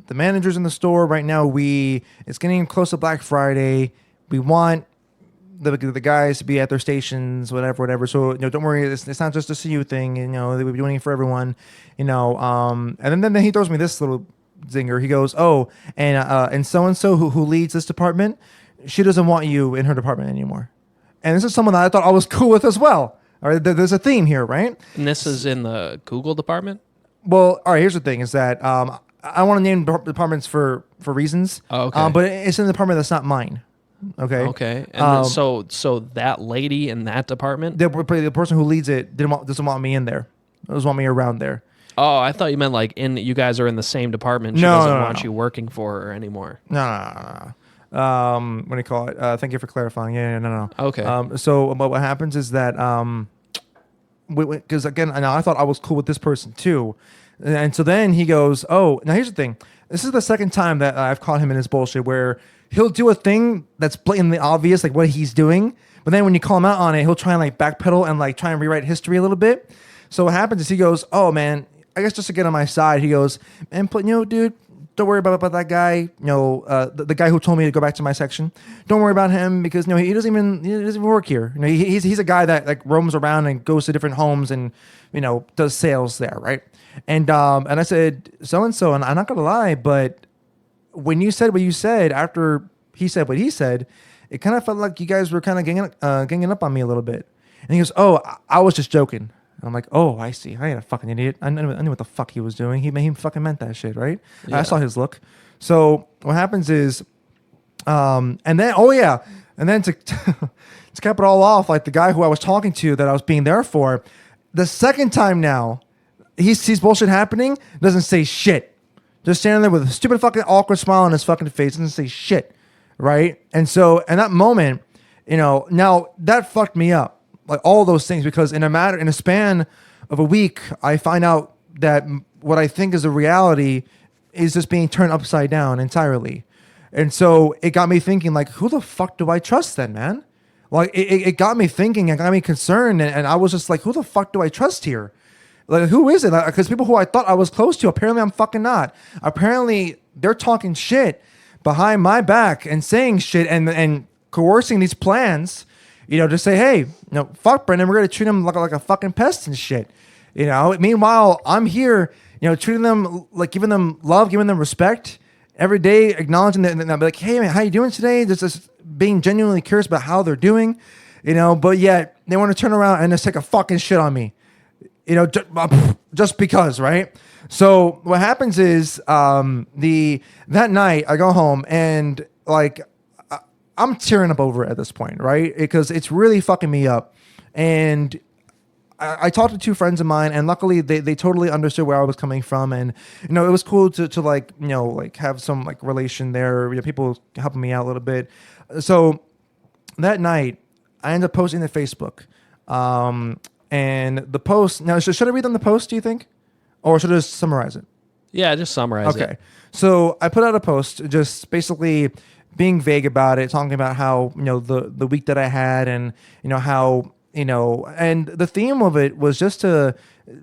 managers in the store right now, it's getting close to Black Friday. We want the guys to be at their stations, whatever. So, you know, don't worry, it's not just a CU thing. You know, they will be doing it for everyone. You know, and then he throws me this little zinger. He goes, oh, and so who leads this department, she doesn't want you in her department anymore. And this is someone that I thought I was cool with as well. All right, there's a theme here, right? And this is in the Google department? Well, all right, here's the thing is that I want to name departments for reasons. Oh, okay. But it's in a department that's not mine. Okay. Okay. And so that lady in that department? The person who leads it doesn't want me in there. Doesn't want me around there. Oh, I thought you meant like you guys are in the same department. She doesn't want you working for her anymore. No. What do you call it? Thank you for clarifying. Yeah, no. Okay. So what happens is that because again, I thought I was cool with this person too, and so then he goes, oh, now here's the thing. This is the second time that I've caught him in his bullshit where he'll do a thing that's blatantly obvious, like what he's doing, but then when you call him out on it, he'll try and like backpedal and like try and rewrite history a little bit. So what happens is he goes, oh man, I guess just to get on my side, he goes, and you know, dude, don't worry about that guy. You know, the guy who told me to go back to my section. Don't worry about him because you know he doesn't even work here. You know, he's a guy that like roams around and goes to different homes and you know does sales there, right? And I said so and so, and I'm not gonna lie, but when you said what you said after he said what he said, it kind of felt like you guys were kind of ganging up on me a little bit. And he goes, oh, I was just joking. I'm like, oh, I see. I ain't a fucking idiot. I knew what the fuck he was doing. He fucking meant that shit, right? Yeah. I saw his look. So what happens is, and then, oh yeah, and then to to cap it all off, like the guy who I was talking to that I was being there for, the second time now, he sees bullshit happening, doesn't say shit. Just standing there with a stupid fucking awkward smile on his fucking face, doesn't say shit, right? And so in that moment, Now that fucked me up, like all those things, because in a span of a week, I find out that what I think is a reality is just being turned upside down entirely. And so it got me thinking, like, who the fuck do I trust then, man? Like, it got me thinking, it got me concerned, and I was just like, who the fuck do I trust here? Like, who is it? Because people who I thought I was close to, apparently I'm fucking not. Apparently they're talking shit behind my back and saying shit and coercing these plans, to say, hey, fuck Brendan, we're going to treat him like a fucking pest and shit. Meanwhile, I'm here, treating them, like giving them love, giving them respect every day, acknowledging that, and I'll be like, hey man, how you doing today? Just being genuinely curious about how they're doing, but yet they want to turn around and just take a fucking shit on me, just because, right? So what happens is, that night I go home and like, I'm tearing up over it at this point, right? Because it's really fucking me up. And I talked to two friends of mine, and luckily they totally understood where I was coming from, and it was cool to like have some like relation there, people helping me out a little bit. So that night I ended up posting to Facebook, and the post, now should I read them the post, do you think, or should I just summarize it? Yeah, just summarize it. Okay, so I put out a post just basically being vague about it, talking about how the week that I had, and how. And the theme of it was just to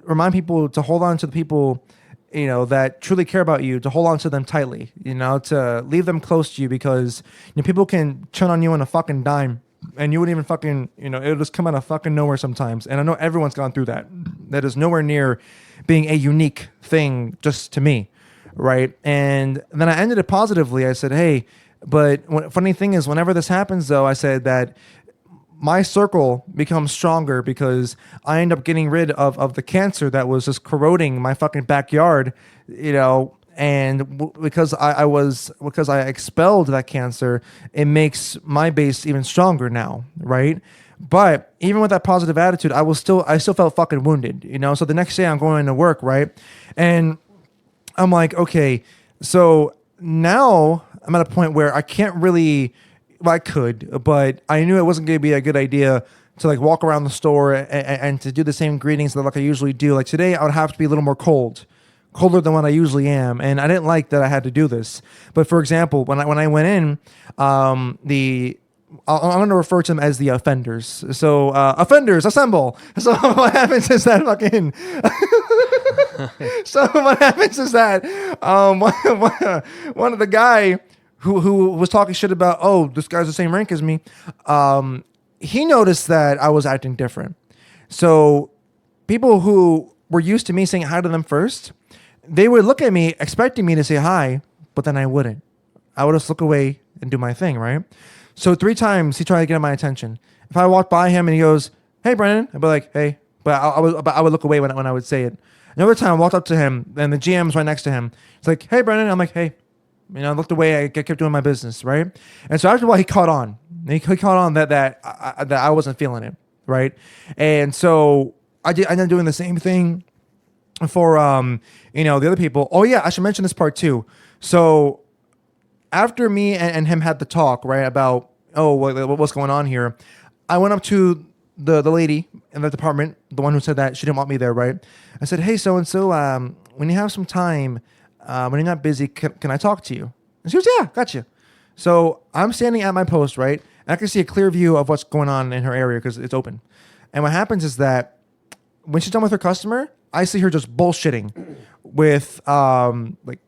remind people to hold on to the people, that truly care about you, to hold on to them tightly, to leave them close to you, because people can turn on you on a fucking dime, and you wouldn't even fucking, it'll just come out of fucking nowhere sometimes. And I know everyone's gone through that. That is nowhere near being a unique thing just to me, right? And then I ended it positively. I said, hey, but funny thing is, whenever this happens, though, I said that my circle becomes stronger because I end up getting rid of the cancer that was just corroding my fucking backyard, and because I expelled that cancer, it makes my base even stronger now, right? But even with that positive attitude, I still felt fucking wounded, So the next day I'm going into work, right? And I'm like, okay, so now I'm at a point where I can't really. Well, I could, but I knew it wasn't going to be a good idea to like walk around the store and to do the same greetings that like I usually do. Like today, I would have to be a little more colder than what I usually am, and I didn't like that I had to do this. But for example, when I went in, I'm going to refer to them as the offenders. So offenders, assemble. So what happens is that fucking. So what happens is that one of the guy. Who was talking shit about, oh, this guy's the same rank as me. He noticed that I was acting different. So people who were used to me saying hi to them first, they would look at me expecting me to say hi, but then I wouldn't. I would just look away and do my thing, right? So 3 times he tried to get my attention. If I walked by him and he goes, hey, Brennan, I'd be like, hey. But I would look away when I would say it. Another time I walked up to him and the GM's right next to him. It's like, hey, Brennan. I'm like, hey. I looked away. I kept doing my business, right? And so after a while, he caught on. He caught on that I wasn't feeling it, right? And so I ended up doing the same thing for the other people. Oh yeah, I should mention this part too. So after me and him had the talk, right, about what's going on here, I went up to the lady in the department, the one who said that she didn't want me there, right? I said, hey, so and so, when you have some time. When you're not busy, can I talk to you? And she goes, yeah, gotcha. So I'm standing at my post, right? And I can see a clear view of what's going on in her area because it's open. And what happens is that when she's done with her customer, I see her just bullshitting with like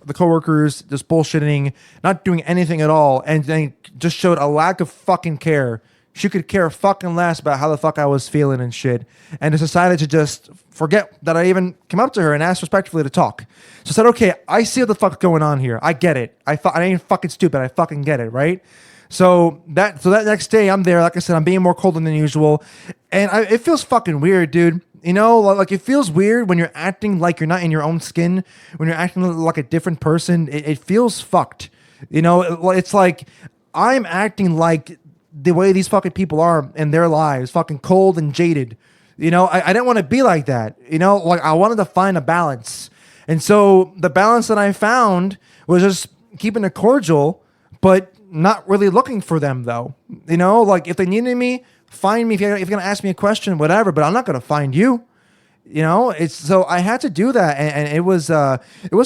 the coworkers, just bullshitting, not doing anything at all, and then just showed a lack of fucking care. She could care fucking less about how the fuck I was feeling and shit, and just decided to just forget that I even came up to her and asked respectfully to talk. So I said, okay, I see what the fuck's going on here. I get it. I ain't fucking stupid. I fucking get it, right? So that next day I'm there. Like I said, I'm being more cold than usual, and it feels fucking weird, dude. Like it feels weird when you're acting like you're not in your own skin, when you're acting like a different person. It feels fucked. It's like I'm acting like the way these fucking people are in their lives, fucking cold and jaded. I didn't want to be like that. Like I wanted to find a balance. And so the balance that I found was just keeping it cordial, but not really looking for them though. You know, like if they needed me, find me. If you're gonna ask me a question, whatever. But I'm not gonna find you. You know, it's so I had to do that, and it was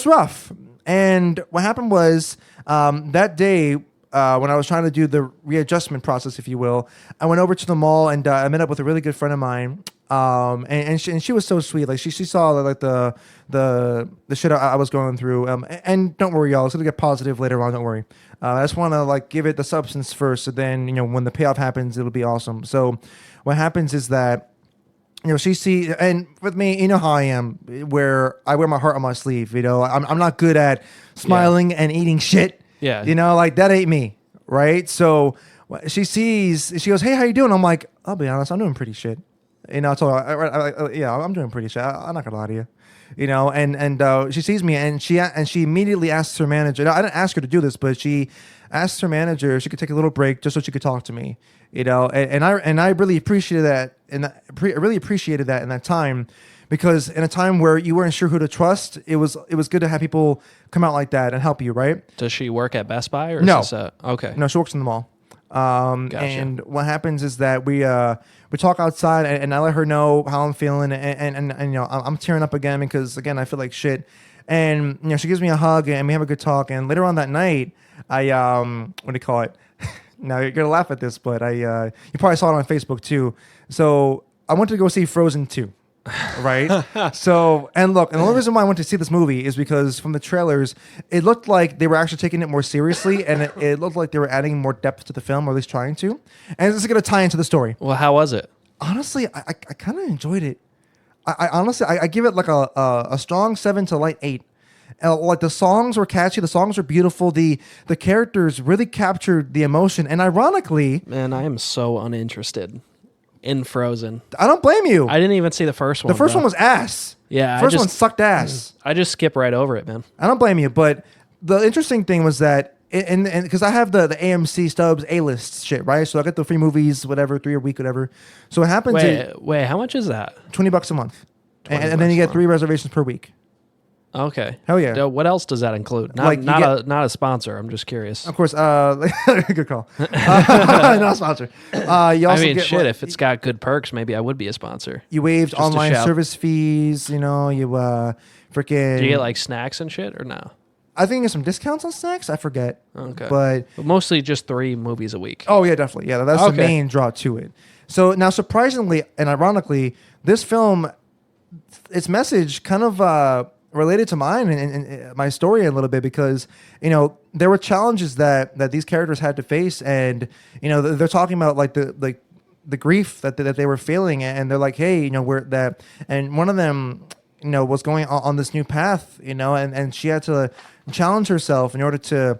rough. And what happened was that day when I was trying to do the readjustment process, if you will, I went over to the mall and I met up with a really good friend of mine. And she was so sweet. Like she saw like the shit I was going through. And don't worry, y'all. It's gonna get positive later on. Don't worry. I just want to like give it the substance first, so then when the payoff happens, it'll be awesome. So what happens is that she sees, and with me, you know how I am, where I wear my heart on my sleeve. I'm not good at smiling and eating shit. Yeah. Like that ain't me, right? So she sees, she goes, "Hey, how you doing?" I'm like, "I'll be honest, I'm doing pretty shit." I told her, "Yeah, I'm doing pretty shit. I'm not gonna lie to you." And she sees me and she immediately asks her manager. I didn't ask her to do this, but she asked her manager if she could take a little break just so she could talk to me. And I really appreciated that, and I really appreciated that in that time, because in a time where you weren't sure who to trust, it was good to have people come out like that and help you, right? Does she work at Best Buy or No. is this okay? No, she works in the mall. Gotcha. And what happens is that we talk outside, and I let her know how I'm feeling, and I'm tearing up again because again I feel like shit, and she gives me a hug and we have a good talk, and later on that night I what do you call it? Now you're gonna laugh at this, but you probably saw it on Facebook too. So I went to go see Frozen 2. Right. So, and look, and the only reason why I went to see this movie is because from the trailers, it looked like they were actually taking it more seriously, and it looked like they were adding more depth to the film, or at least trying to. And this is going to tie into the story. Well, how was it? Honestly, I kind of enjoyed it. I honestly give it like a strong 7 to light 8. Like the songs were catchy, the songs were beautiful, the characters really captured the emotion, and ironically, Man, I am so uninterested in Frozen. I don't blame you. I didn't even see the first one. The first bro. one was ass. Yeah, the first one sucked ass. I just skip right over it, man. I don't blame you, but the interesting thing was that, and because I have the AMC Stubbs A-list shit, right? So I get the free movies, whatever, 3 a week, whatever. So what happens is Wait, how much is that? $20 a month, and then $20 you get a month. 3 reservations per week. Okay. Hell yeah. So what else does that include? Not Like, you not a sponsor. I'm just curious. Of course, good call. Not a sponsor. You also I mean, get, shit. If it's got good perks, maybe I would be a sponsor. you waived Just a online shout. service fees. You freaking. Do you get like snacks and shit or no? I think there's some discounts on snacks. I forget. Okay. But Mostly just 3 movies a week. oh yeah, definitely. Yeah, that's the Okay. main draw to it. So now, surprisingly and ironically, this film, its message kind of related to mine and my story a little bit, because there were challenges that these characters had to face, and they're talking about like the grief that they were feeling, and they're like, hey, we're that, and one of them was going on this new path, and she had to challenge herself in order to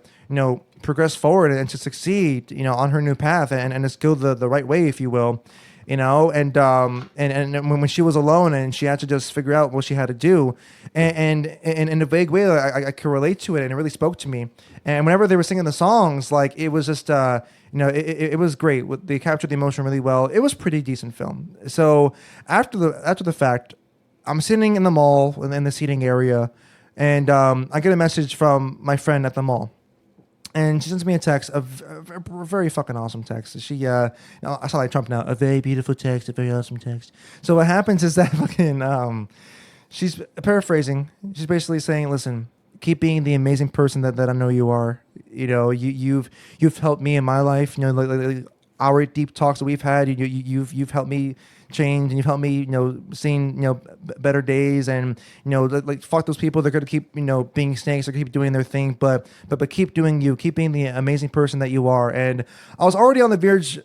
progress forward and to succeed on her new path, and to go the right way, if you will. And when she was alone and she had to just figure out what she had to do, and in a vague way, I could relate to it, and it really spoke to me. And whenever they were singing the songs, like it was just, it was great. They captured the emotion really well. It was a pretty decent film. So after the fact, I'm sitting in the mall in the seating area, and I get a message from my friend at the mall. And she sends me a text, a very fucking awesome text. She, I saw like Trump now, a very beautiful text, a very awesome text. So what happens is that fucking, she's paraphrasing. She's basically saying, listen, keep being the amazing person that I know you are. You've helped me in my life. Like our deep talks that we've had. You've helped me change, and you've helped me, seeing, better days, and like fuck those people. They're gonna keep, being snakes. They're gonna keep doing their thing, but keep doing you. Keep being the amazing person that you are. And I was already on the verge.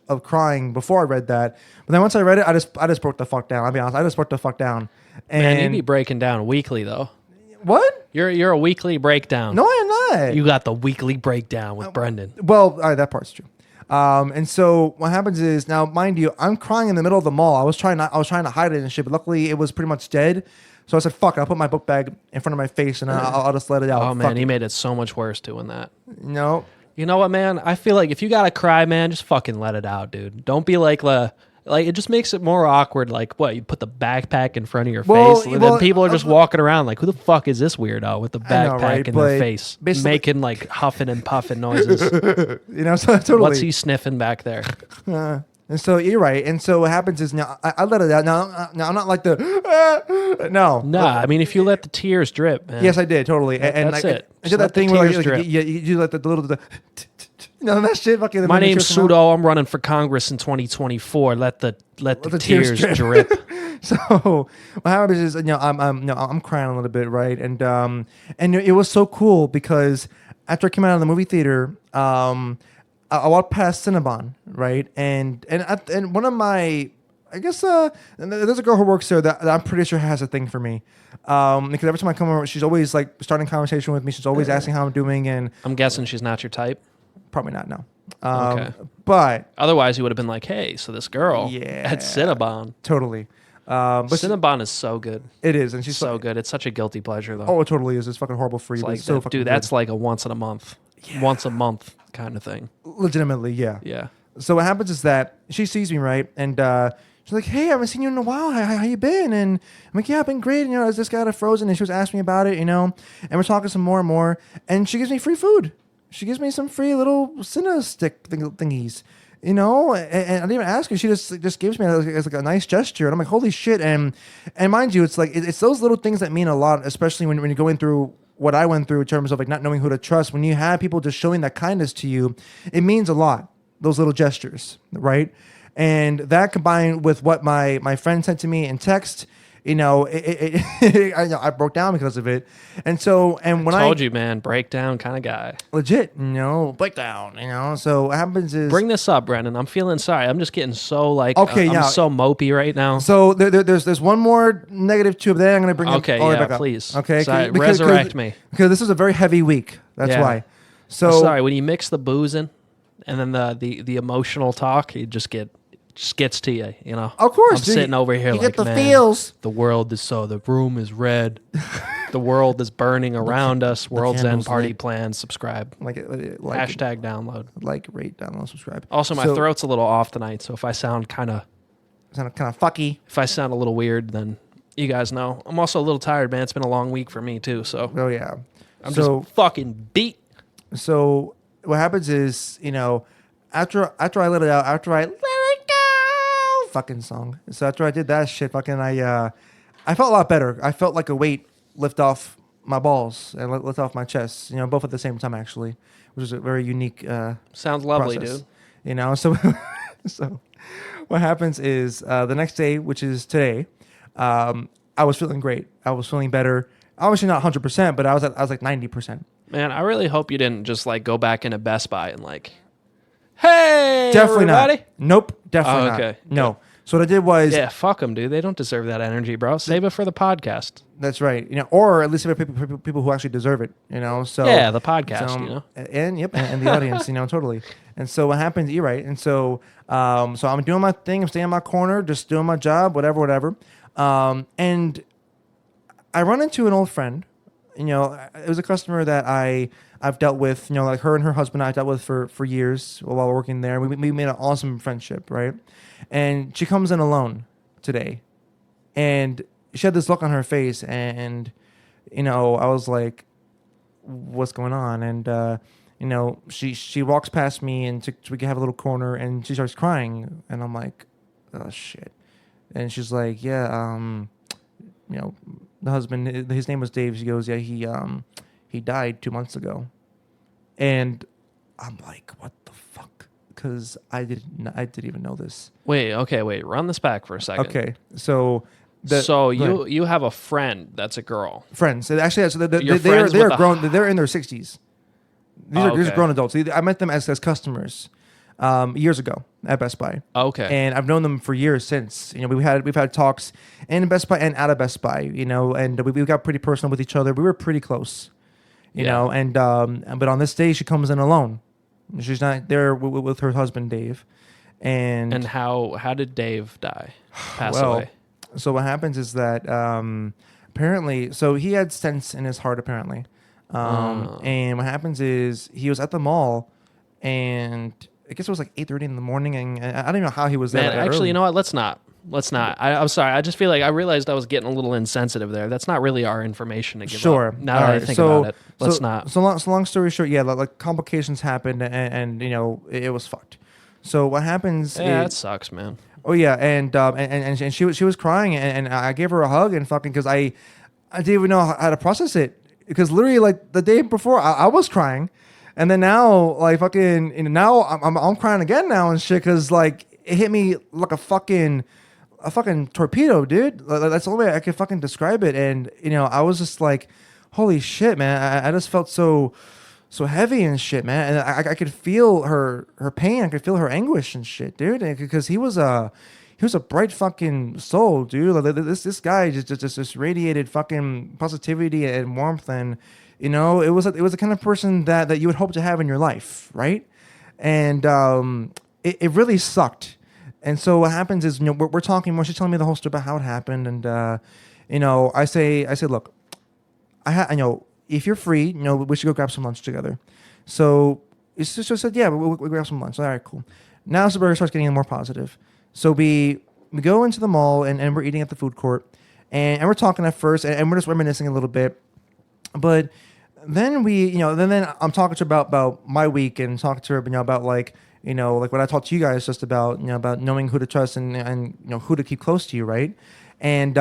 Of crying before I read that. But then once I read it, I just broke the fuck down. I'll be honest. I just broke the fuck down. And Man, you be breaking down weekly though. what? You're a weekly breakdown. No, I am not. You got the weekly breakdown with Brendan. Well, all right, that part's true. And so what happens is, now, mind you, I'm crying in the middle of the mall. I was trying to hide it and shit, but luckily it was pretty much dead. So I said, "Fuck!" I'll put my book bag in front of my face and I'll just let it out. Oh man, Fuck he it. made it so much worse doing that. No. You know what, man? I feel like if you gotta cry, man, just fucking let it out, dude. Don't be like Like, it just makes it more awkward. Like, what, you put the backpack in front of your Well, face, and well, then people are just walking around like, who the fuck is this weirdo with the I know, backpack right? in their But face, basically- making like huffing and puffing noises? So totally. What's he sniffing back there? And so you're right. And so what happens is now I let it out. Now I'm not like the no. Nah, I mean, if you let the tears drip, man. Yes, I did totally. And That's like, it. I Just did let that the thing where tears like, drip. you let the little that shit. Fucking My the name's tears come out. Sudo. I'm running for Congress in 2024. Let the tears drip. So what happens is I'm crying a little bit, right? And it was so cool because after I came out of the movie theater, I walked past Cinnabon, right? And one of my, I guess there's a girl who works there that I'm pretty sure has a thing for me. Because every time I come over, she's always like starting a conversation with me. She's always asking how I'm doing, and I'm guessing she's not your type. probably not, no. Okay. But Otherwise, you would have been like, hey, so this girl Yeah. at Cinnabon. totally. But Cinnabon is so good. it is, and she's So good. It's such a guilty pleasure, though. Oh, it totally is. It's fucking horrible for you. It's But like, it's so that- fucking dude, good. that's like a once in a month. Once a month kind of thing. Legitimately, yeah. Yeah. So what happens is that she sees me, right? And she's like, hey, I haven't seen you in a while. How you been? And I'm like, yeah, I've been great. And, I was just got a Frozen, and she was asking me about it, and we're talking some more and more. And she gives me free food. She gives me some free little Cinna stick thingies, and I didn't even ask her. She just gives me as like a nice gesture. And I'm like, holy shit. And mind you, it's like, it's those little things that mean a lot, especially when you're going through what I went through in terms of like not knowing who to trust. When you have people just showing that kindness to you, it means a lot. Those little gestures, right? And that combined with what my friend sent to me in text, I broke down because of it. And so, and when Told you, man, breakdown kind of guy. legit, breakdown, so what happens is Bring this up, Brendan. I'm feeling sorry. I'm just getting so like, Okay, I'm yeah. so mopey right now. so there's one more negative too, but then I'm going to bring Okay, it all the way yeah, back up. please. Okay, Sorry, because- resurrect me. because this is a very heavy week. That's Yeah. why. So Sorry, when you mix the booze in and then the emotional talk, it just gets to you, Of course, I'm dude. sitting over here You like, get the man, feels. the world is the room is red. The world is burning around us. World's End candle's party lit. plans. Subscribe. like Hashtag download. rate, download, subscribe. Also, my So- throat's a little off tonight, so if I sound kind of kind of fucky. a little weird, then you guys know. I'm also a little tired, man. It's been a long week for me too, so Oh yeah. I'm so just fucking beat. so what happens is after I let it out, after I let it go, fucking song. So after I did that shit, fucking I felt a lot better. I felt like a weight lift off my balls and lift off my chest. Both at the same time actually, which is a very unique Sounds lovely, process. dude. So so what happens is the next day, which is today, I was feeling great. I was feeling better. Obviously not 100%, but I was like 90%. Man, I really hope you didn't just like go back into Best Buy and like, hey, Definitely everybody. not. Nope, definitely Oh, okay. not. No. So what I did was Yeah, fuck them, dude. They don't deserve that energy, bro. Save it for the podcast. that's right. Or at least for people who actually deserve it. So Yeah, the podcast, and and the audience, totally. And so what happens? You're right. And so so I'm doing my thing. I'm staying in my corner, just doing my job, whatever. And I run into an old friend. It was a customer that I've dealt with. Like her and her husband, I dealt with for years while working there. We made an awesome friendship, right? And she comes in alone today, and she had this look on her face, and I was like, "What's going on?" And she walks past me, and we can have a little corner, and she starts crying, and I'm like, "Oh shit!" And she's like, "Yeah, the husband, his name was Dave." She goes, "Yeah, he died 2 months ago," and I'm like, "What the fuck?" Because I didn't even know this. Wait. Run this back for a second. Okay, so So go ahead. you have a friend that's a girl. friends. Actually, so You're they are friends with a- grown. They're in their 60s. These are Okay. grown adults. I met them as customers years ago at Best Buy. Okay. And I've known them for years since. We've had talks in Best Buy and out of Best Buy. And we got pretty personal with each other. We were pretty close. And but on this day she comes in alone. She's not there with her husband Dave. And how did Dave die? Pass away. So what happens is that apparently, so he had stents in his heart apparently, and what happens is he was at the mall, and I guess it was like 8:30 in the morning, and I don't even know how he was there. Man, that actually, early. you know what? Let's not. I'm sorry. I just feel like I realized I was getting a little insensitive there. That's not really our information to give Sure. up. Now that I think about it, let's not. So long story short, yeah, like complications happened, and you know it was fucked. So what happens? Yeah, that sucks, man. Oh yeah, and she was crying, and I gave her a hug and fucking because I didn't even know how to process it because literally like the day before I was crying, and then now like fucking now I'm crying again now and shit because like it hit me like a fucking torpedo, dude. That's the only way I could fucking describe it. And you know, I was just like, holy shit, man. I just felt so heavy and shit, man. And I could feel her pain. I could feel her anguish and shit, dude. Because he was a bright fucking soul, dude. Like, this guy just radiated fucking positivity and warmth, and you know, it was the kind of person that you would hope to have in your life, right? And it really sucked. And so what happens is, you know, we're talking more. She's telling me the whole story about how it happened, and you know, I say, look, I know if you're free, you know, we should go grab some lunch together. So it's just said, yeah, we'll grab some lunch. All right, cool. Now Sabrina starts getting more positive. So we go into the mall and we're eating at the food court, and we're talking at first, and we're just reminiscing a little bit, but then then I'm talking to her about my week and talking to her, you know, about like. You know, like what I talked to you guys just about, you know, about knowing who to trust and you know, who to keep close to you, right? And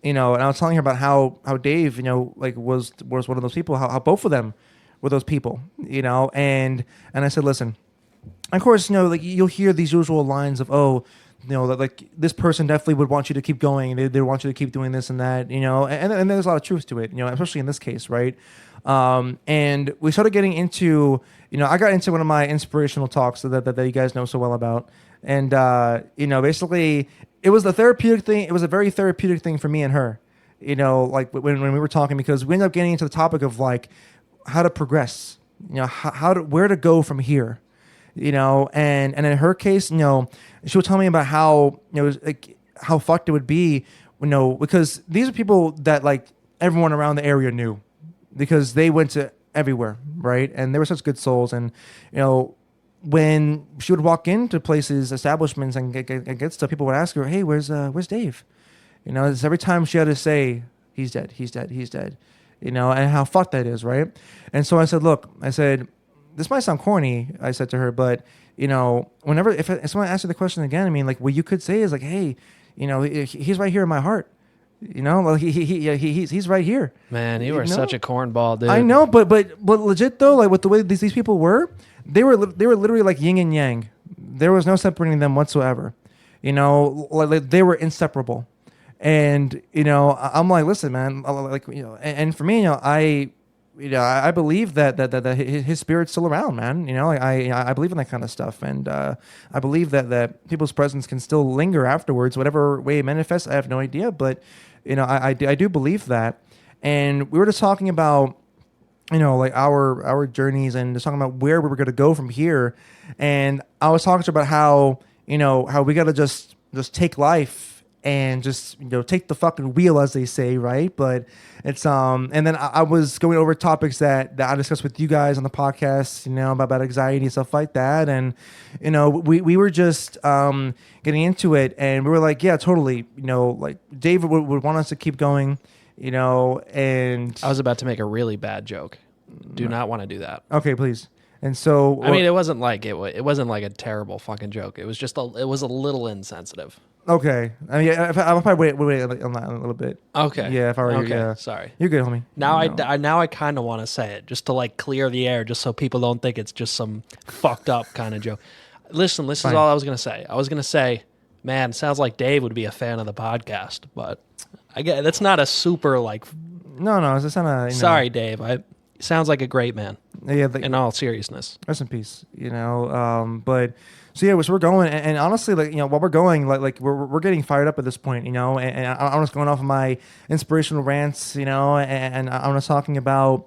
you know, and I was telling her about how Dave, you know, like was one of those people, how both of them were those people, you know, and I said, listen, of course, you know, like you'll hear these usual lines of, oh, you know, like this person definitely would want you to keep going, they want you to keep doing this and that, you know, and there's a lot of truth to it, you know, especially in this case, right? And we started getting into, you know, I got into one of my inspirational talks that you guys know so well about. And, you know, basically it was a therapeutic thing. It was a very therapeutic thing for me and her, you know, like when we were talking, because we ended up getting into the topic of like how to progress, you know, where to go from here, you know, and in her case, you know, she would tell me about how, you know, like how fucked it would be, you know, because these are people that like everyone around the area knew, because they went to everywhere, right? And they were such good souls. And, you know, when she would walk into places, establishments, and get stuff, people would ask her, hey, where's Dave? You know, it's every time she had to say, he's dead, he's dead, he's dead. You know, and how fucked that is, right? And so I said, look, this might sound corny, I said to her, but, you know, if someone asks you the question again, I mean, like, what you could say is like, hey, you know, he's right here in my heart. You know, well, he's right here. Man, you are such a cornball, dude. I know, but legit though, like with the way these people were, they were literally like yin and yang. There was no separating them whatsoever. You know, like they were inseparable. And you know, I'm like, listen, man, like you know, and for me, you know, I believe that his spirit's still around, man. You know, like I believe in that kind of stuff, and I believe that people's presence can still linger afterwards, whatever way it manifests. I have no idea, but you know, I do believe that. And we were just talking about, you know, like our journeys, and just talking about where we were going to go from here. And I was talking to her about how, you know, how we got to just take life and just, you know, take the fucking wheel, as they say, right? But it's and then I was going over topics that I discussed with you guys on the podcast, you know, about anxiety and stuff like that. And you know, we were just getting into it, and we were like, yeah, totally, you know, like David would want us to keep going, you know. And I was about to make a really bad joke. Do not want to do that. Okay, please. And so I mean, it wasn't like it wasn't like a terrible fucking joke. It was just it was a little insensitive. Okay. I mean, I'll probably wait on that a little bit. Okay. Yeah, if I were you, okay. yeah. Sorry. You're good, homie. Now you know. I kind of want to say it just to like clear the air, just so people don't think it's just some fucked up kind of joke. Listen, this is all I was gonna say. I was gonna say, man, sounds like Dave would be a fan of the podcast, but I get that's not a super like. No, it's not a. Sorry, Dave. Sounds like a great man. Yeah. In all seriousness. Rest in peace. You know. But. So yeah, so we're going, and honestly, like, you know, while we're going, like we're getting fired up at this point, you know, and I'm just going off of my inspirational rants, you know, and I'm just talking about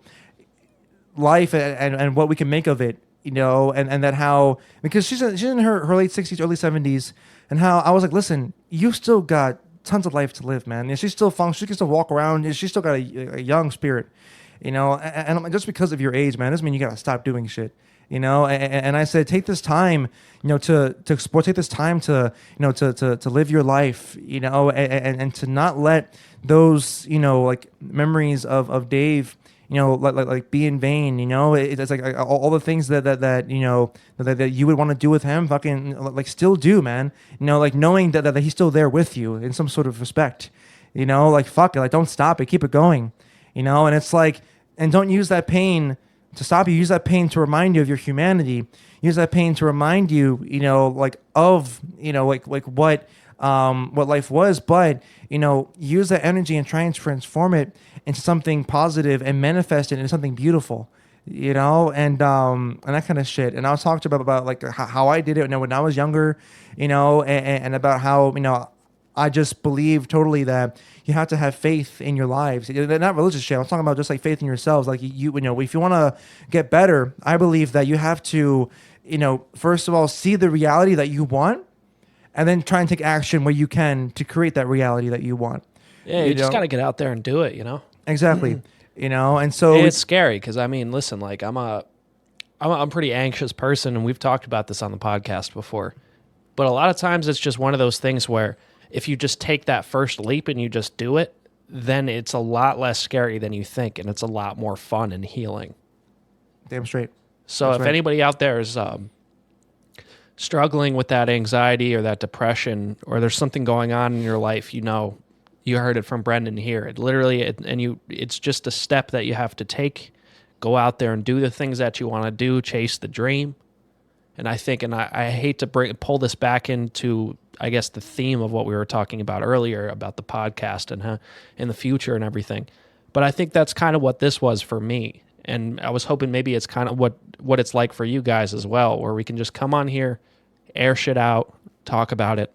life and what we can make of it, you know, and that how, because she's in her late 60s, early 70s, and how I was like, listen, you still got tons of life to live, man. You know, she's still functions, she can still walk around, she's still got a young spirit, you know, and just because of your age, man, doesn't mean you gotta stop doing shit. And I said, take this time, to explore, take this time to, to live your life, and to not let those, like memories of Dave, like be in vain, it's like all the things that you would want to do with him, fucking like still do, man, like knowing that he's still there with you in some sort of respect, like fuck it, like don't stop it, keep it going, and it's like, and don't use that pain to stop you. Use that pain to remind you of your humanity. Use that pain to remind you, like of, like what life was, but use that energy and try and transform it into something positive and manifest it into something beautiful, and that kind of shit. And I was talking about like how I did it when I was younger, and about how I just believe totally that you have to have faith in your lives. They're not religious shit. I was talking about just like faith in yourselves. Like if you want to get better, I believe that you have to, first of all, see the reality that you want, and then try and take action where you can to create that reality that you want. Yeah, you just got to get out there and do it, Exactly. And so and it's scary because I mean, listen, like I'm a pretty anxious person, and we've talked about this on the podcast before. But a lot of times it's just one of those things where if you just take that first leap and you just do it, then it's a lot less scary than you think, and it's a lot more fun and healing. Damn straight. So That's if right. anybody out there is struggling with that anxiety or that depression, or there's something going on in your life, you heard it from Brendan here. It's just a step that you have to take. Go out there and do the things that you want to do, chase the dream. And I think, and I hate to pull this back into, I guess, the theme of what we were talking about earlier about the podcast and how in the future and everything. But I think that's kind of what this was for me. And I was hoping maybe it's kind of what it's like for you guys as well, where we can just come on here, air shit out, talk about it,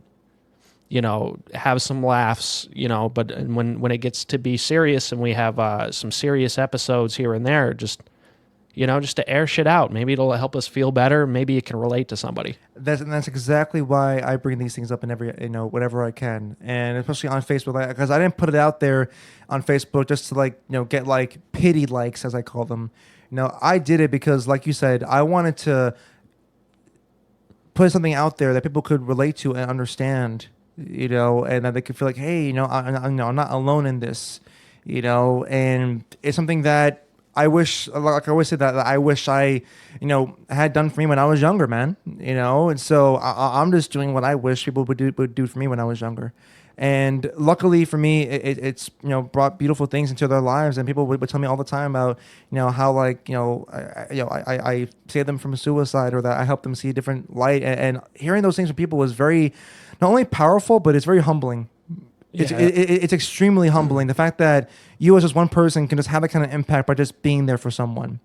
have some laughs, but when it gets to be serious and we have some serious episodes here and there, just to air shit out. Maybe it'll help us feel better. Maybe it can relate to somebody. That's exactly why I bring these things up in every, whatever I can. And especially on Facebook, because I didn't put it out there on Facebook just to get like pity likes, as I call them. I did it because, like you said, I wanted to put something out there that people could relate to and understand, and that they could feel like, hey, I'm not alone in this, and it's something that I wish, like I always say, that I wish I, had done for me when I was younger, man. And so I'm just doing what I wish people would do for me when I was younger. And luckily for me, it's brought beautiful things into their lives, and people would tell me all the time about how I saved them from suicide, or that I helped them see a different light. And hearing those things from people was very, not only powerful, but it's very humbling. It's extremely humbling. The fact that you as just one person can just have that kind of impact by just being there for someone.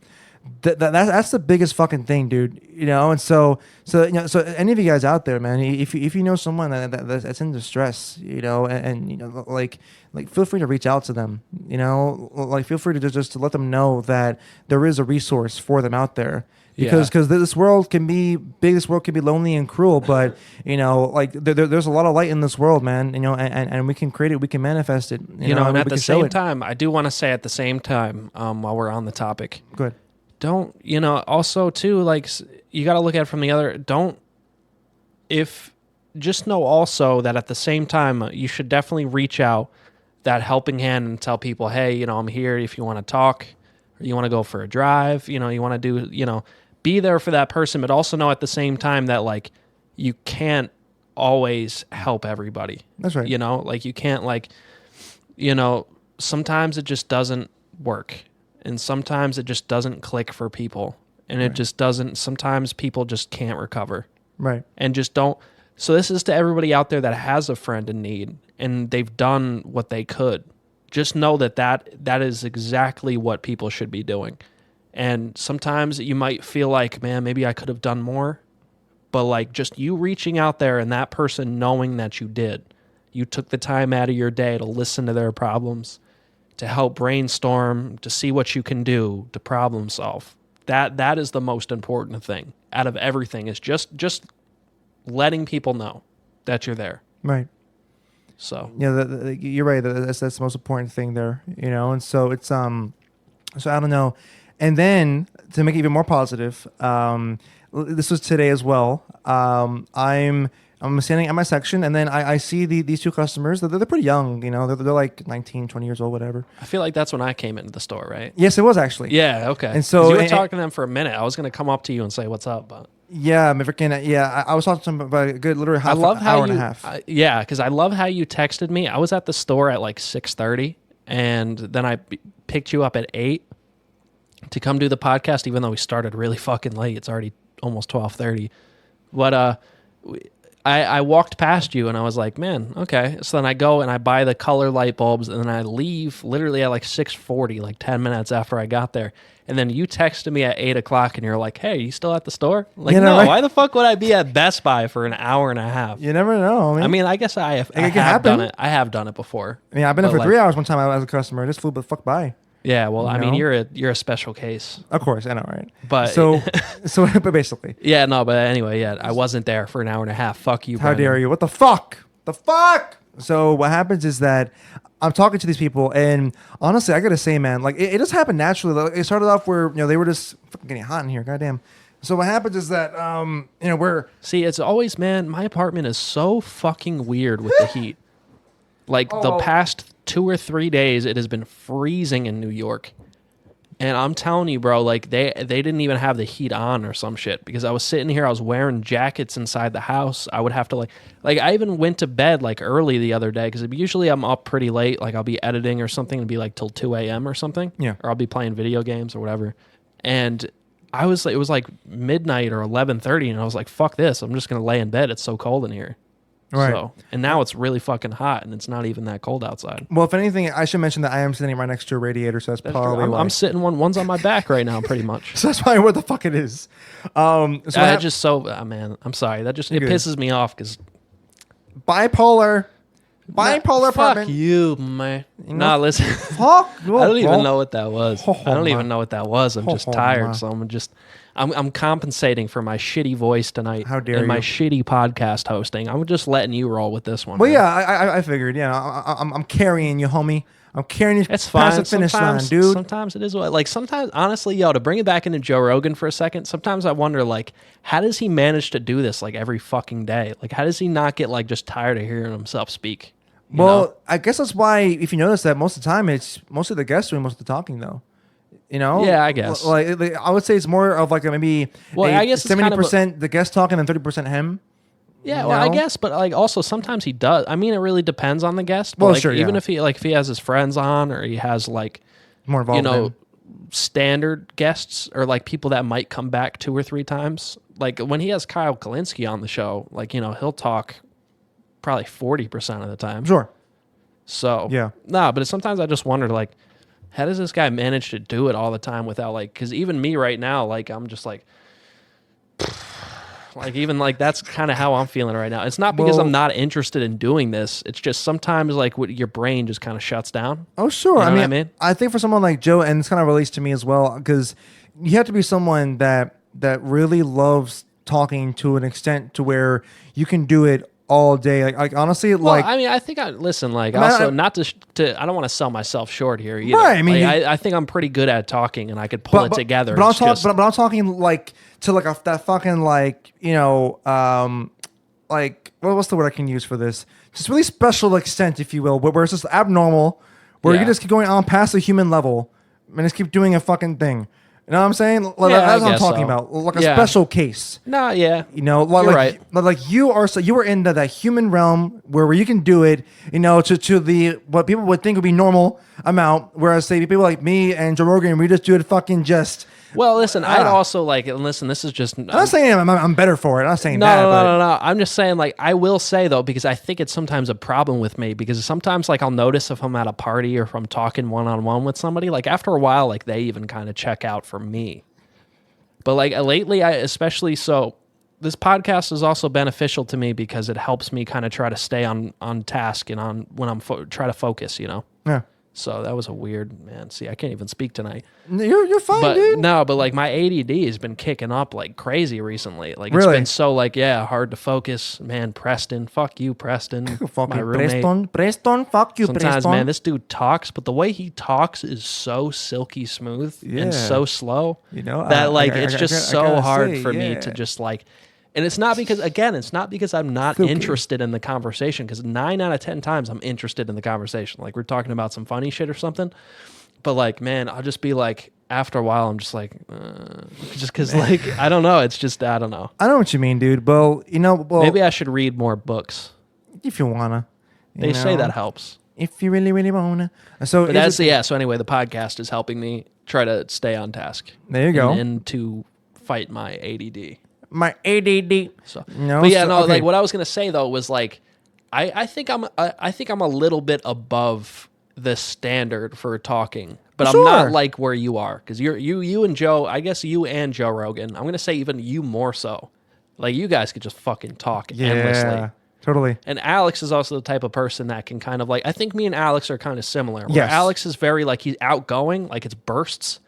That's the biggest fucking thing, dude. And so any of you guys out there, man, if you know someone that's in distress, like feel free to reach out to them. Like feel free to just to let them know that there is a resource for them out there. Because this world can be big, this world can be lonely and cruel, but like there's a lot of light in this world, man. And we can create it, we can manifest it. And at the same time, I do want to say at the same time, while we're on the topic, good. Don't also too, like, you got to look at it from the other. Just know also that at the same time, you should definitely reach out, that helping hand, and tell people, hey, I'm here if you want to talk, or you want to go for a drive, you want to do, be there for that person, but also know at the same time that, like, you can't always help everybody. That's right. Like, you can't, like, sometimes it just doesn't work, and sometimes it just doesn't click for people, and it just doesn't, sometimes people just can't recover. Right. And just don't. So this is to everybody out there that has a friend in need, and they've done what they could. Just know that is exactly what people should be doing. And sometimes you might feel like, man, maybe I could have done more. But like, just you reaching out there and that person knowing that you did. You took the time out of your day to listen to their problems, to help brainstorm, to see what you can do, to problem solve. That is the most important thing out of everything, is just letting people know that you're there. Right. So yeah, you're right. That's the most important thing there, And so it's so I don't know. And then to make it even more positive, this was today as well. I'm standing at my section, and then I see these two customers. They're pretty young, you know. They're like 19, 20 years old, whatever. I feel like that's when I came into the store, right? Yes, it was actually. Yeah, okay. And so you were talking to them for a minute. I was going to come up to you and say, what's up, but... Yeah, I was talking to them about a good literally hour and a half. Yeah, because I love how you texted me. I was at the store at like 6:30, and then I picked you up at 8 to come do the podcast, even though we started really fucking late. It's already almost 12:30. But I walked past you, and I was like, man, okay. So then I go and I buy the color light bulbs, and then I leave literally at like 6:40, like 10 minutes after I got there. And then you texted me at 8 o'clock, and you're like, hey, you still at the store? Like, no, right? why the fuck would I be at Best Buy for an hour and a half? You never know. I mean, I guess I have done it. I have done it before. I mean, I've been there for 3 hours one time as a customer. I just flew the fuck by. Yeah, well, I mean, you're a special case. Of course, I know, right? But but basically. Yeah, no, but anyway, yeah, I wasn't there for an hour and a half. Fuck you, How dare you? What the fuck? The fuck? So what happens is that I'm talking to these people, and honestly, I gotta say, man, like it just happened naturally. Like, it started off where they were just fucking getting hot in here. Goddamn. So what happens is that we're it's always, man, my apartment is so fucking weird with the heat. Like the past 2 or 3 days, it has been freezing in New York. And I'm telling you, bro, like they didn't even have the heat on or some shit, because I was sitting here, I was wearing jackets inside the house. I would have to like I even went to bed like early the other day, because usually I'm up pretty late. Like I'll be editing or something and be like till 2 a.m. or something. Yeah. Or I'll be playing video games or whatever. And it was like midnight or 11:30, and I was like, fuck this. I'm just going to lay in bed. It's so cold in here. Right. So, and now it's really fucking hot, and it's not even that cold outside. Well, if anything, I should mention that I am sitting right next to a radiator, so that's probably I'm sitting one's on my back right now, pretty much. So that's probably what the fuck it is. Man, I'm sorry. It pisses me off because bipolar apartment. Fuck you, man. Nah, listen. Fuck. I don't even know what that was. I don't even know what that was. I'm just tired, so I'm compensating for my shitty voice tonight. How dare and you? my shitty podcast hosting. I'm just letting you roll with this one. Well, man. yeah, I figured. Yeah, I'm carrying you, homie. I'm carrying you it's past fine. the finish line, dude. Sometimes it is sometimes, honestly, to bring it back into Joe Rogan for a second, sometimes I wonder, like, how does he manage to do this, like, every fucking day? Like, how does he not get, like, just tired of hearing himself speak? You know? I guess that's why, if you notice that most of the time, it's mostly the guests doing most of the talking, though. You know? Yeah, I guess. Like, I would say it's more of like maybe I guess 70% the guest talking and 30% him. Yeah, well, I guess, but like also sometimes he does. I mean, it really depends on the guest. But Well, like, sure, even yeah. if he has his friends on, or he has like More involved. standard guests, or like people that might come back 2 or 3 times. Like when he has Kyle Kalinske on the show, like he'll talk probably 40% of the time. Sure. So Yeah. but sometimes I just wonder, like, how does this guy manage to do it all the time without, like, because even me right now, like, I'm just like. Like, even like that's kind of how I'm feeling right now. It's not because I'm not interested in doing this. It's just sometimes like your brain just kind of shuts down. Oh, sure. You know what I mean? I think for someone like Joe, and this kind of relates to me as well, because you have to be someone that really loves talking to an extent to where you can do it all day. Like honestly, Well, like I mean, I think like I mean, also not to I don't want to sell myself short here either. Right, I mean, like, I think I'm pretty good at talking, and I could pull it together. But I'm talking like to like that fucking like like what's the word I can use for this? Just really special extent, if you will, where it's just abnormal, where you just keep going on past the human level and just keep doing a fucking thing. You know what I'm saying? Like, that's what I'm talking about. Like a special case. No, yeah. Like, right. Like you were into that human realm where you can do it, to the what people would think would be normal amount. Whereas say people like me and Joe Rogan, we just do it fucking just. Well, listen, I'd also listen, this is just. I'm not saying I'm better for it. I'm not saying no, that. No. I'm just saying, like, I will say, though, because I think it's sometimes a problem with me, because sometimes, like, I'll notice if I'm at a party or if I'm talking one-on-one with somebody, like, after a while, like, they even kind of check out for me. But, like, lately, this podcast is also beneficial to me because it helps me kind of try to stay on task and on when I'm try to focus, Yeah. So that was a weird, man. See, I can't even speak tonight. You're fine, But dude. no, but like my ADD has been kicking up like crazy recently. Like it's Really? been so like, yeah, hard to focus. Man, Preston, fuck you, Preston. Fuck my you, roommate. Preston, fuck you, Sometimes, Preston. man, this dude talks, but the way he talks is so silky smooth Yeah. and so slow You know, that like I it's just gotta so hard say, for me yeah. to just like. And it's not because, again, it's not because I'm not Silky. interested in the conversation, because 9 out of 10 times I'm interested in the conversation. Like we're talking about some funny shit or something. But like, man, I'll just be like, after a while, I'm just like, just because like, I don't know. It's just, I don't know. I know what you mean, dude. Well, Maybe I should read more books. if you wanna. They say that helps. If you really, really wanna. So But that's, yeah. So anyway, the podcast is helping me try to stay on task. There you go. And to fight my ADD. My ADD. So, No, but yeah, so- no. okay. Like what I was gonna say though was like, I think I'm a little bit above the standard for talking, but I'm Sure. not like where you are, because you and Joe. I guess you and Joe Rogan. I'm gonna say even you more so. Like you guys could just fucking talk endlessly. Yeah, totally. And Alex is also the type of person that can kind of like, I think me and Alex are kind of similar. Where Yes. Alex is very like, he's outgoing, like it's bursts.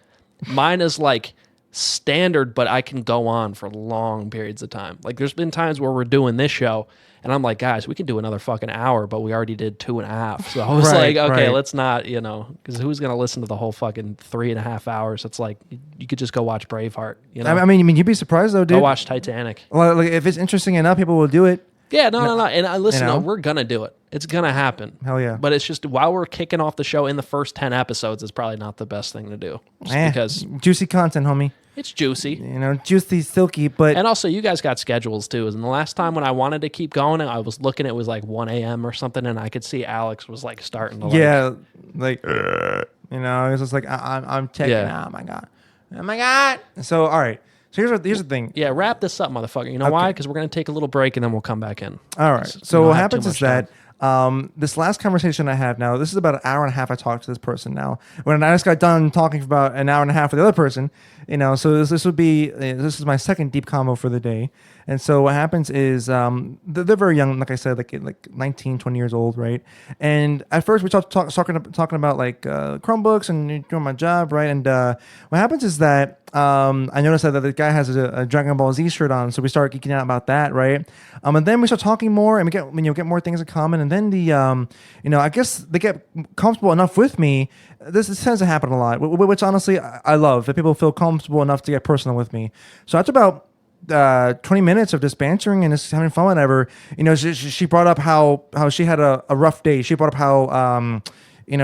Mine is like standard, but I can go on for long periods of time. Like there's been times where we're doing this show and I'm like, guys, we can do another fucking hour, but we already did 2.5. So I was Right, like, okay, right. let's not, because who's going to listen to the whole fucking 3.5 hours? It's like, you could just go watch Braveheart, I mean, you'd be surprised though, dude. go watch Titanic. Well, like, if it's interesting enough, people will do it. Yeah, no. And listen, know? we're going to do it. It's going to happen. Hell yeah. But it's just, while we're kicking off the show in the first 10 episodes, it's probably not the best thing to do. Just because Juicy content, homie. it's juicy. Juicy, silky, but And also, you guys got schedules too. And the last time when I wanted to keep going, I was looking, it was like 1 a.m. or something, and I could see Alex was like starting to like, yeah, like it's just like I'm checking. Yeah. Oh my god. So all right. So here's the thing. yeah, wrap this up, motherfucker. You know why? Because we're going to take a little break and then we'll come back in. All right. 'Cause we So don't what have too happens is much that this last conversation I have now, this is about an hour and a half I talked to this person now. When I just got done talking for about an hour and a half with the other person, so this would be, this is my second deep combo for the day. And so what happens is they're very young, like I said, like 19, 20 years old, right? And at first we talking about like Chromebooks and doing my job, right? And what happens is that I noticed that the guy has a Dragon Ball Z shirt on, so we start geeking out about that, right? And then we start talking more, and we get more things in common. And then I guess they get comfortable enough with me. This tends to happen a lot, which honestly I love, that people feel comfortable enough to get personal with me. So after about 20 minutes of just bantering and just having fun, whatever, she brought up how she had a rough day. She brought up how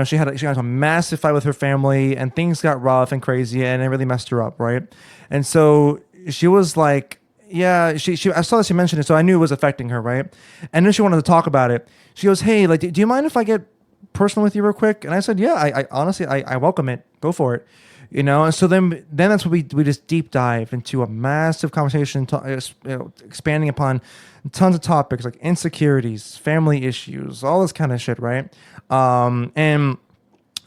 she got a massive fight with her family and things got rough and crazy and it really messed her up, right? And so she was like, yeah, she I saw that she mentioned it, so I knew it was affecting her, right? And then she wanted to talk about it. She goes, hey, like, do you mind if I get personal with you real quick? And I said, yeah, I honestly, I welcome it. Go for it. And so then that's what we just deep dive into a massive conversation, expanding upon tons of topics like insecurities, family issues, all this kind of shit, right? And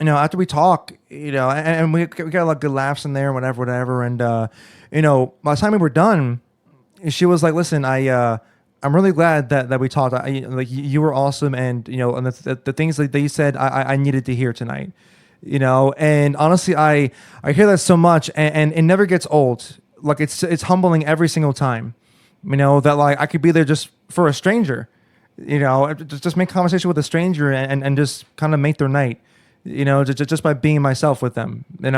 after we talk, and we got a lot of good laughs in there, whatever. And by the time we were done, she was like, "Listen, I'm really glad that we talked. Like you were awesome, and and the things that you said, I needed to hear tonight." And honestly, I hear that so much, and it never gets old. Like it's humbling every single time. That like I could be there just for a stranger. Just make conversation with a stranger and just kind of make their night. Just by being myself with them. And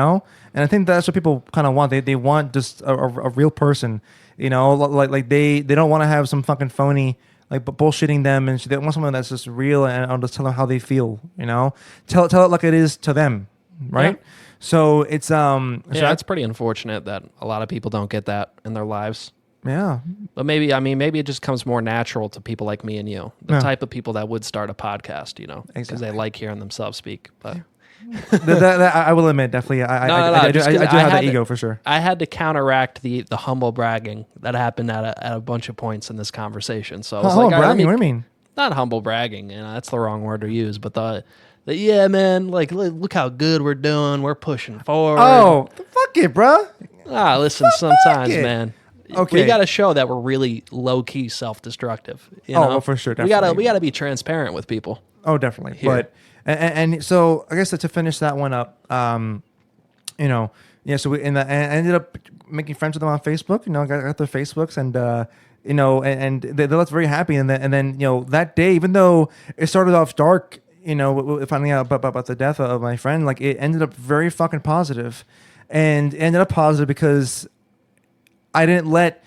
I think that's what people kind of want. They want just a real person. Like they don't want to have some fucking phony like bullshitting them, and they want someone that's just real, and I'll just tell them how they feel. Tell it like it is to them, right? Yeah. So it's it's pretty unfortunate that a lot of people don't get that in their lives. yeah. But maybe it just comes more natural to people like me and you, the type of people that would start a podcast, because Exactly. they like hearing themselves speak. But that I will admit, definitely, I do have that ego for sure. I had to counteract the humble bragging that happened at a bunch of points in this conversation. So I was Oh, like, all right, bragging? What do you mean? not humble bragging, that's the wrong word to use, but the yeah, man, like look how good we're doing, we're pushing forward. Oh, fuck it, bro. Listen, sometimes, it. man, Okay. We got to show that we're really low key self destructive. You Oh, know? well, for sure, We gotta definitely. be transparent with people. Oh, definitely. Here. But and so I guess to finish that one up, you know, yeah. So and I ended up making friends with them on Facebook. You know, got their Facebooks, and you know, and they looked very happy. And then you know that day, even though it started off dark, you know, finding out about the death of my friend, like it ended up very fucking positive, and it ended up positive because I didn't let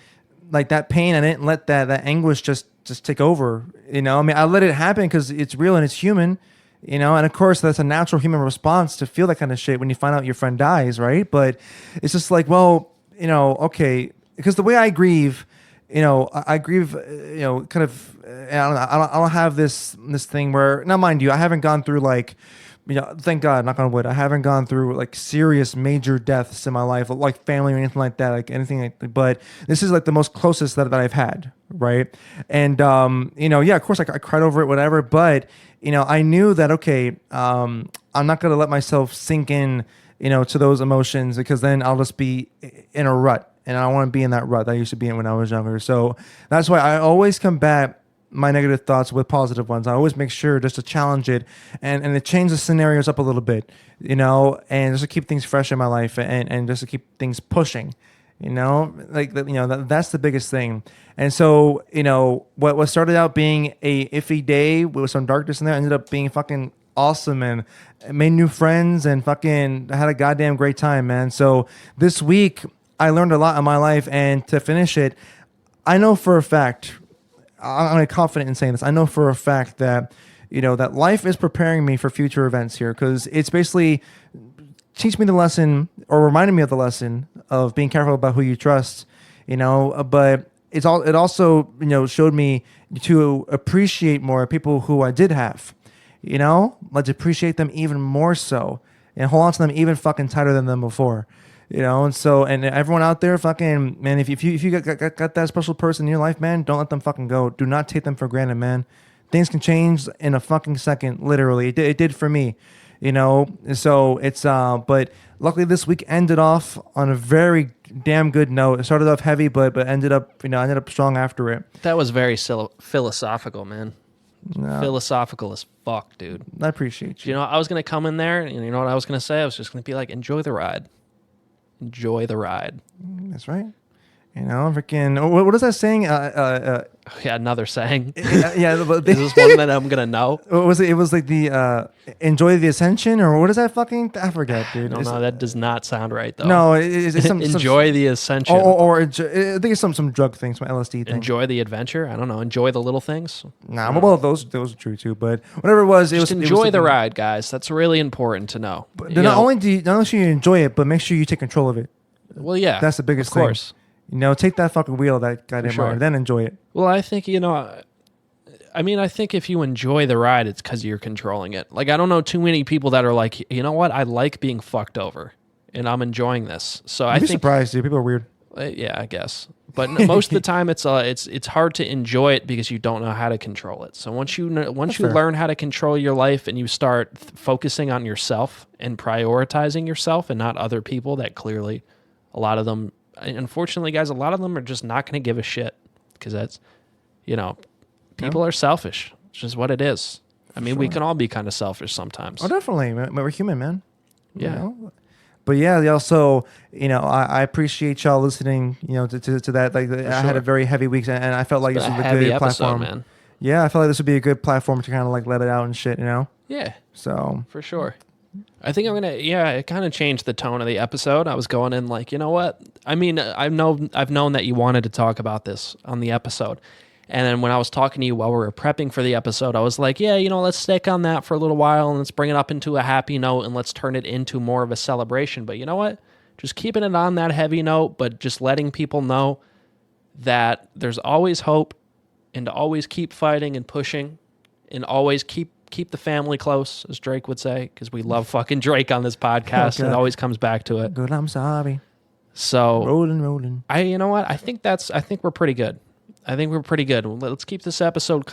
like that pain. I didn't let that anguish just take over. You know, I mean, I let it happen because it's real and it's human. You know, and of course that's a natural human response to feel that kind of shit when you find out your friend dies, right? But it's just like, well, you know, okay, because the way I grieve, you know, I grieve, you know, kind of. I don't know. I don't have this thing where now, mind you, I haven't gone through like. You know, thank God, knock on wood, I haven't gone through like serious major deaths in my life, like family or anything like that, like anything like, but this is like the most closest that I've had, right? And, you know, yeah, of course I cried over it, whatever, but, you know, I knew that, okay, I'm not going to let myself sink in, you know, to those emotions because then I'll just be in a rut and I don't want to be in that rut that I used to be in when I was younger. So that's why I always combat my negative thoughts with positive ones. I always make sure just to challenge it and to change the scenarios up a little bit, you know, and just to keep things fresh in my life and just to keep things pushing, you know, like, you know, that's the biggest thing. And so, you know, what started out being a iffy day with some darkness in there ended up being fucking awesome and made new friends and fucking had a goddamn great time, man. So this week I learned a lot in my life, and to finish it, I know for a fact, I'm confident in saying this. I know for a fact that, you know, that life is preparing me for future events here because it's basically teach me the lesson or reminding me of the lesson of being careful about who you trust, you know, but it also, you know, showed me to appreciate more people who I did have, you know, like to appreciate them even more so and hold on to them even fucking tighter than them before. You know, and so, and everyone out there, fucking, man, if you got that special person in your life, man, don't let them fucking go. Do not take them for granted, man. Things can change in a fucking second, literally. It did for me, you know. So it's, but luckily this week ended off on a very damn good note. It started off heavy, but ended up, you know, ended up strong after it. That was very philosophical, man. No, Philosophical as fuck, dude. I appreciate you. You know, I was gonna come in there, and you know what I was gonna say? I was just gonna be like, enjoy the ride. Enjoy the ride. That's right. You know, freaking. What is that saying? Yeah, another saying. Yeah, but Is this one that I'm gonna know? what was it? It was like the enjoy the ascension, or what is that fucking? I forget, dude. No, that does not sound right though. No, it's some enjoy the ascension. or I think it's some drug thing, some LSD thing. Enjoy the adventure. I don't know. Enjoy the little things. Nah, well, those are true too. But whatever it was, Just it was enjoy the something- ride, guys. That's really important to know. But You not know, only should you enjoy it, but make sure you take control of it. well, yeah, That's the biggest of course. thing. You know, take that fucking wheel, that goddamn sure. ride, then enjoy it. Well, I think, you know, I mean, I think if you enjoy the ride, it's because you're controlling it. Like, I don't know too many people that are like, you know what, I like being fucked over, and I'm enjoying this. So I You'd be think, surprised, dude. People are weird. yeah, I guess. But most of the time, it's hard to enjoy it because you don't know how to control it. So once you fair. learn how to control your life and you start focusing on yourself and prioritizing yourself and not other people, that clearly a lot of them. Unfortunately, guys, a lot of them are just not going to give a shit because that's, you know, people are selfish. It's just what it is. I mean, we can all be kind of selfish sometimes. Oh, definitely. We're human, man. Yeah. You know? But yeah, also, you know, I appreciate y'all listening, you know, to that. Like, I had a very heavy week, and I felt like this It's was a a heavy good episode, platform. man. Yeah, I felt like this would be a good platform to kind of like let it out and shit, you know? Yeah, So, for sure. I think I'm gonna. Yeah, it kind of changed the tone of the episode. I was going in like, you know what? I mean, I've known that you wanted to talk about this on the episode, and then when I was talking to you while we were prepping for the episode, I was like, yeah, you know, let's stick on that for a little while and let's bring it up into a happy note and let's turn it into more of a celebration. But you know what? Just keeping it on that heavy note, but just letting people know that there's always hope, and to always keep fighting and pushing, and always keep the family close, as Drake would say, because we love fucking Drake on this podcast. Okay. It always comes back to it. good, I'm sorry. So Rolling. you know what? I think we're pretty good. I think we're pretty good. Let's keep this episode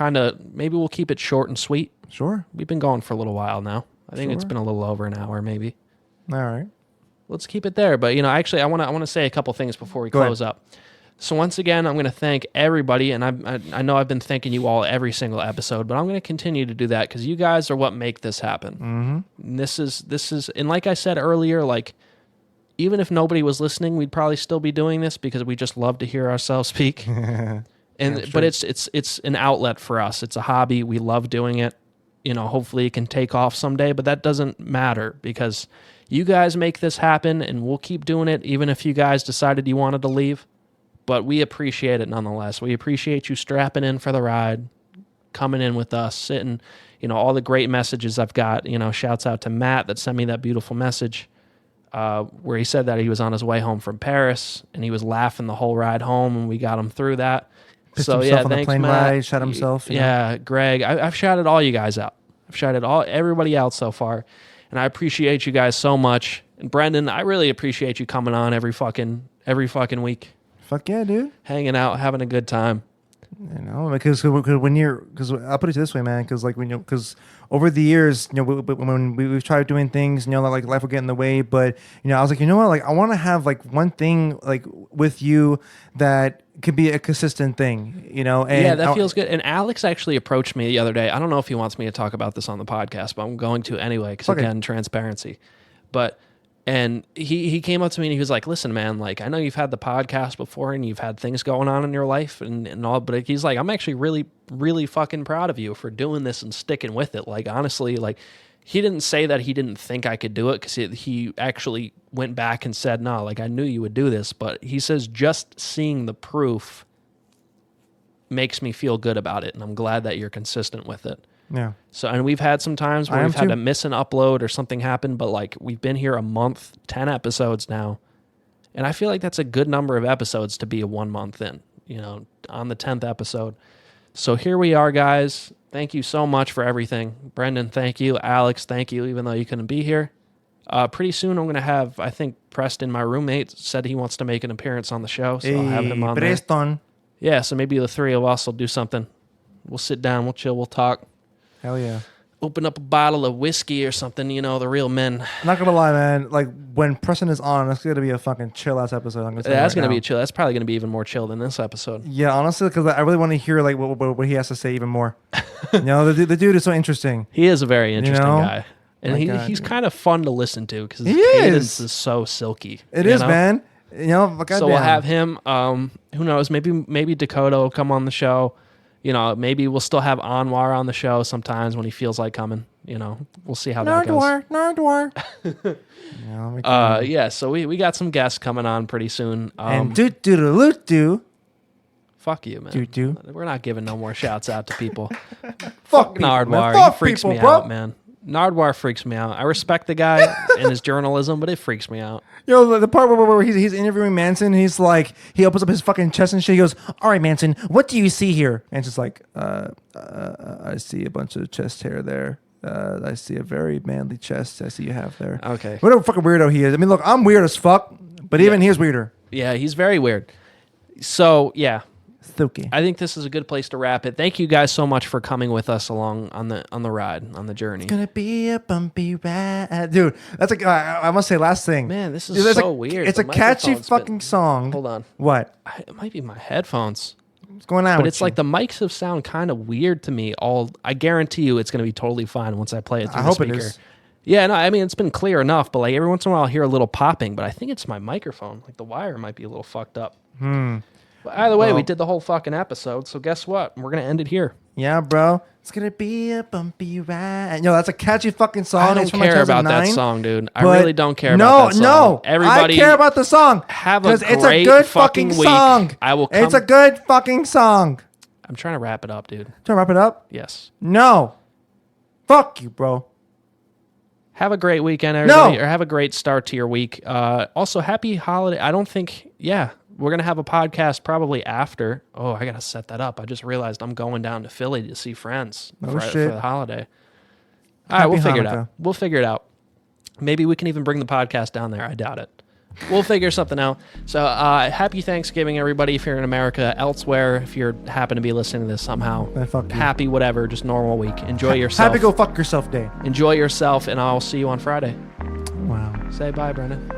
maybe we'll keep it short and sweet. Sure. We've been going for a little while now. I think it's Sure. been a little over an hour, maybe. All right. Let's keep it there. But, you know, actually, I want to say a couple things before we Go close up. So once again, I'm going to thank everybody, and I know I've been thanking you all every single episode, but I'm going to continue to do that because you guys are what make this happen. And this is, and like I said earlier, like even if nobody was listening, we'd probably still be doing this because we just love to hear ourselves speak. But it's an outlet for us. It's a hobby. We love doing it. You know, hopefully it can take off someday, but that doesn't matter because you guys make this happen, and we'll keep doing it even if you guys decided you wanted to leave. But we appreciate it nonetheless. We appreciate you strapping in for the ride, coming in with us, sitting, you know, all the great messages I've got. You know, shouts out to Matt that sent me that beautiful message where he said that he was on his way home from Paris and he was laughing the whole ride home, and we got him through that. Pissed So himself yeah, on the thanks, plane Matt. ride, shot himself. Yeah, Greg, I've shouted all you guys out. I've shouted everybody out so far, and I appreciate you guys so much. And Brendan, I really appreciate you coming on every fucking week. Fuck yeah, dude. Hanging out, having a good time. You know, because I'll put it this way, man, because like because over the years, you know, when we've tried doing things, you know, like life will get in the way, but you know, I was like, you know what, like I want to have like one thing like with you that could be a consistent thing, you know. And yeah, that feels good. And Alex actually approached me the other day. I don't know if he wants me to talk about this on the podcast, but I'm going to anyway because again, transparency. And he came up to me and he was like, listen, man, like, I know you've had the podcast before and you've had things going on in your life and all, but he's like, I'm actually really, really fucking proud of you for doing this and sticking with it. Like, honestly, like, he didn't say that he didn't think I could do it because he actually went back and said, no, like, I knew you would do this. But he says just seeing the proof makes me feel good about it. And I'm glad that you're consistent with it. Yeah. So, and we've had some times where we've had to miss an upload or something happen, but like we've been here a month, 10 episodes now. And I feel like that's a good number of episodes to be a 1 month in, you know, on the 10th episode. So here we are, guys. Thank you so much for everything. Brendan, thank you. Alex, thank you, even though you couldn't be here. Pretty soon I'm going to have, I think Preston, my roommate, said he wants to make an appearance on the show. So I'll have him on there. Yeah, so maybe the three of us will do something. We'll sit down, we'll chill, we'll talk. Hell yeah. Open up a bottle of whiskey or something, you know, the real men. I'm not gonna lie, man. Like when Preston is on, it's gonna be a fucking chill ass episode. That's gonna be chill. That's probably gonna be even more chill than this episode. Yeah, honestly, because I really want to hear like what he has to say even more. You know, the dude is so interesting. He is a very interesting guy, and he's dude. kind of fun to listen to because his cadence is so silky. It is, man. You know, so we'll have him. Who knows? Maybe Dakota will come on the show. You know, maybe we'll still have Anwar on the show sometimes when he feels like coming. You know, we'll see how that goes. Nardwar. Yeah, so we got some guests coming on pretty soon. And do. Fuck you, man. We're not giving no more shouts out to people. Fuck Nardwar. He freaks me out, man. Nardwar freaks me out. I respect the guy and his journalism, but it freaks me out. Yo, the part where he's interviewing Manson, he's like, he opens up his fucking chest and shit. He goes, "All right, Manson, what do you see here?" And it's just like, I see a bunch of chest hair there. I see a very manly chest. I see you have there. Okay. Whatever fucking weirdo he is. I mean, look, I'm weird as fuck, but even he's weirder. Yeah, he's very weird. So, yeah. Okay. I think this is a good place to wrap it. Thank you guys so much for coming with us along on the ride, on the journey. It's gonna be a bumpy ride, dude. That's like I must say, last thing. Man, this is so weird. It's a catchy fucking song. Hold on. What? It might be my headphones. What's going on? But it's like the mics have sound kind of weird to me. I guarantee you, it's gonna be totally fine once I play it through the speaker. I hope it is. Yeah, no, I mean it's been clear enough, but like every once in a while I'll hear a little popping. But I think it's my microphone. Like the wire might be a little fucked up. But either way, we did the whole fucking episode, so guess what? We're going to end it here. Yeah, bro. It's going to be a bumpy ride. Yo, that's a catchy fucking song. I don't care about that song, dude. I really don't care about that song. No, everybody, I care about the song. Have a great it's a good fucking week. Song. It's a good fucking song. I'm trying to wrap it up, dude. Trying to wrap it up? Yes. No. Fuck you, bro. Have a great weekend, everybody. Or have a great start to your week. Also, happy holiday. I don't think, we're going to have a podcast probably after. Oh, I got to set that up. I just realized I'm going down to Philly to see friends for the holiday. All right, we'll figure it out. We'll figure it out. Maybe we can even bring the podcast down there. I doubt it. We'll figure something out. So happy Thanksgiving, everybody, if you're in America. Elsewhere, if you happen to be listening to this somehow. Happy whatever, just normal week. Enjoy yourself. Happy go fuck yourself day. Enjoy yourself, and I'll see you on Friday. Wow. Say bye, Brennan.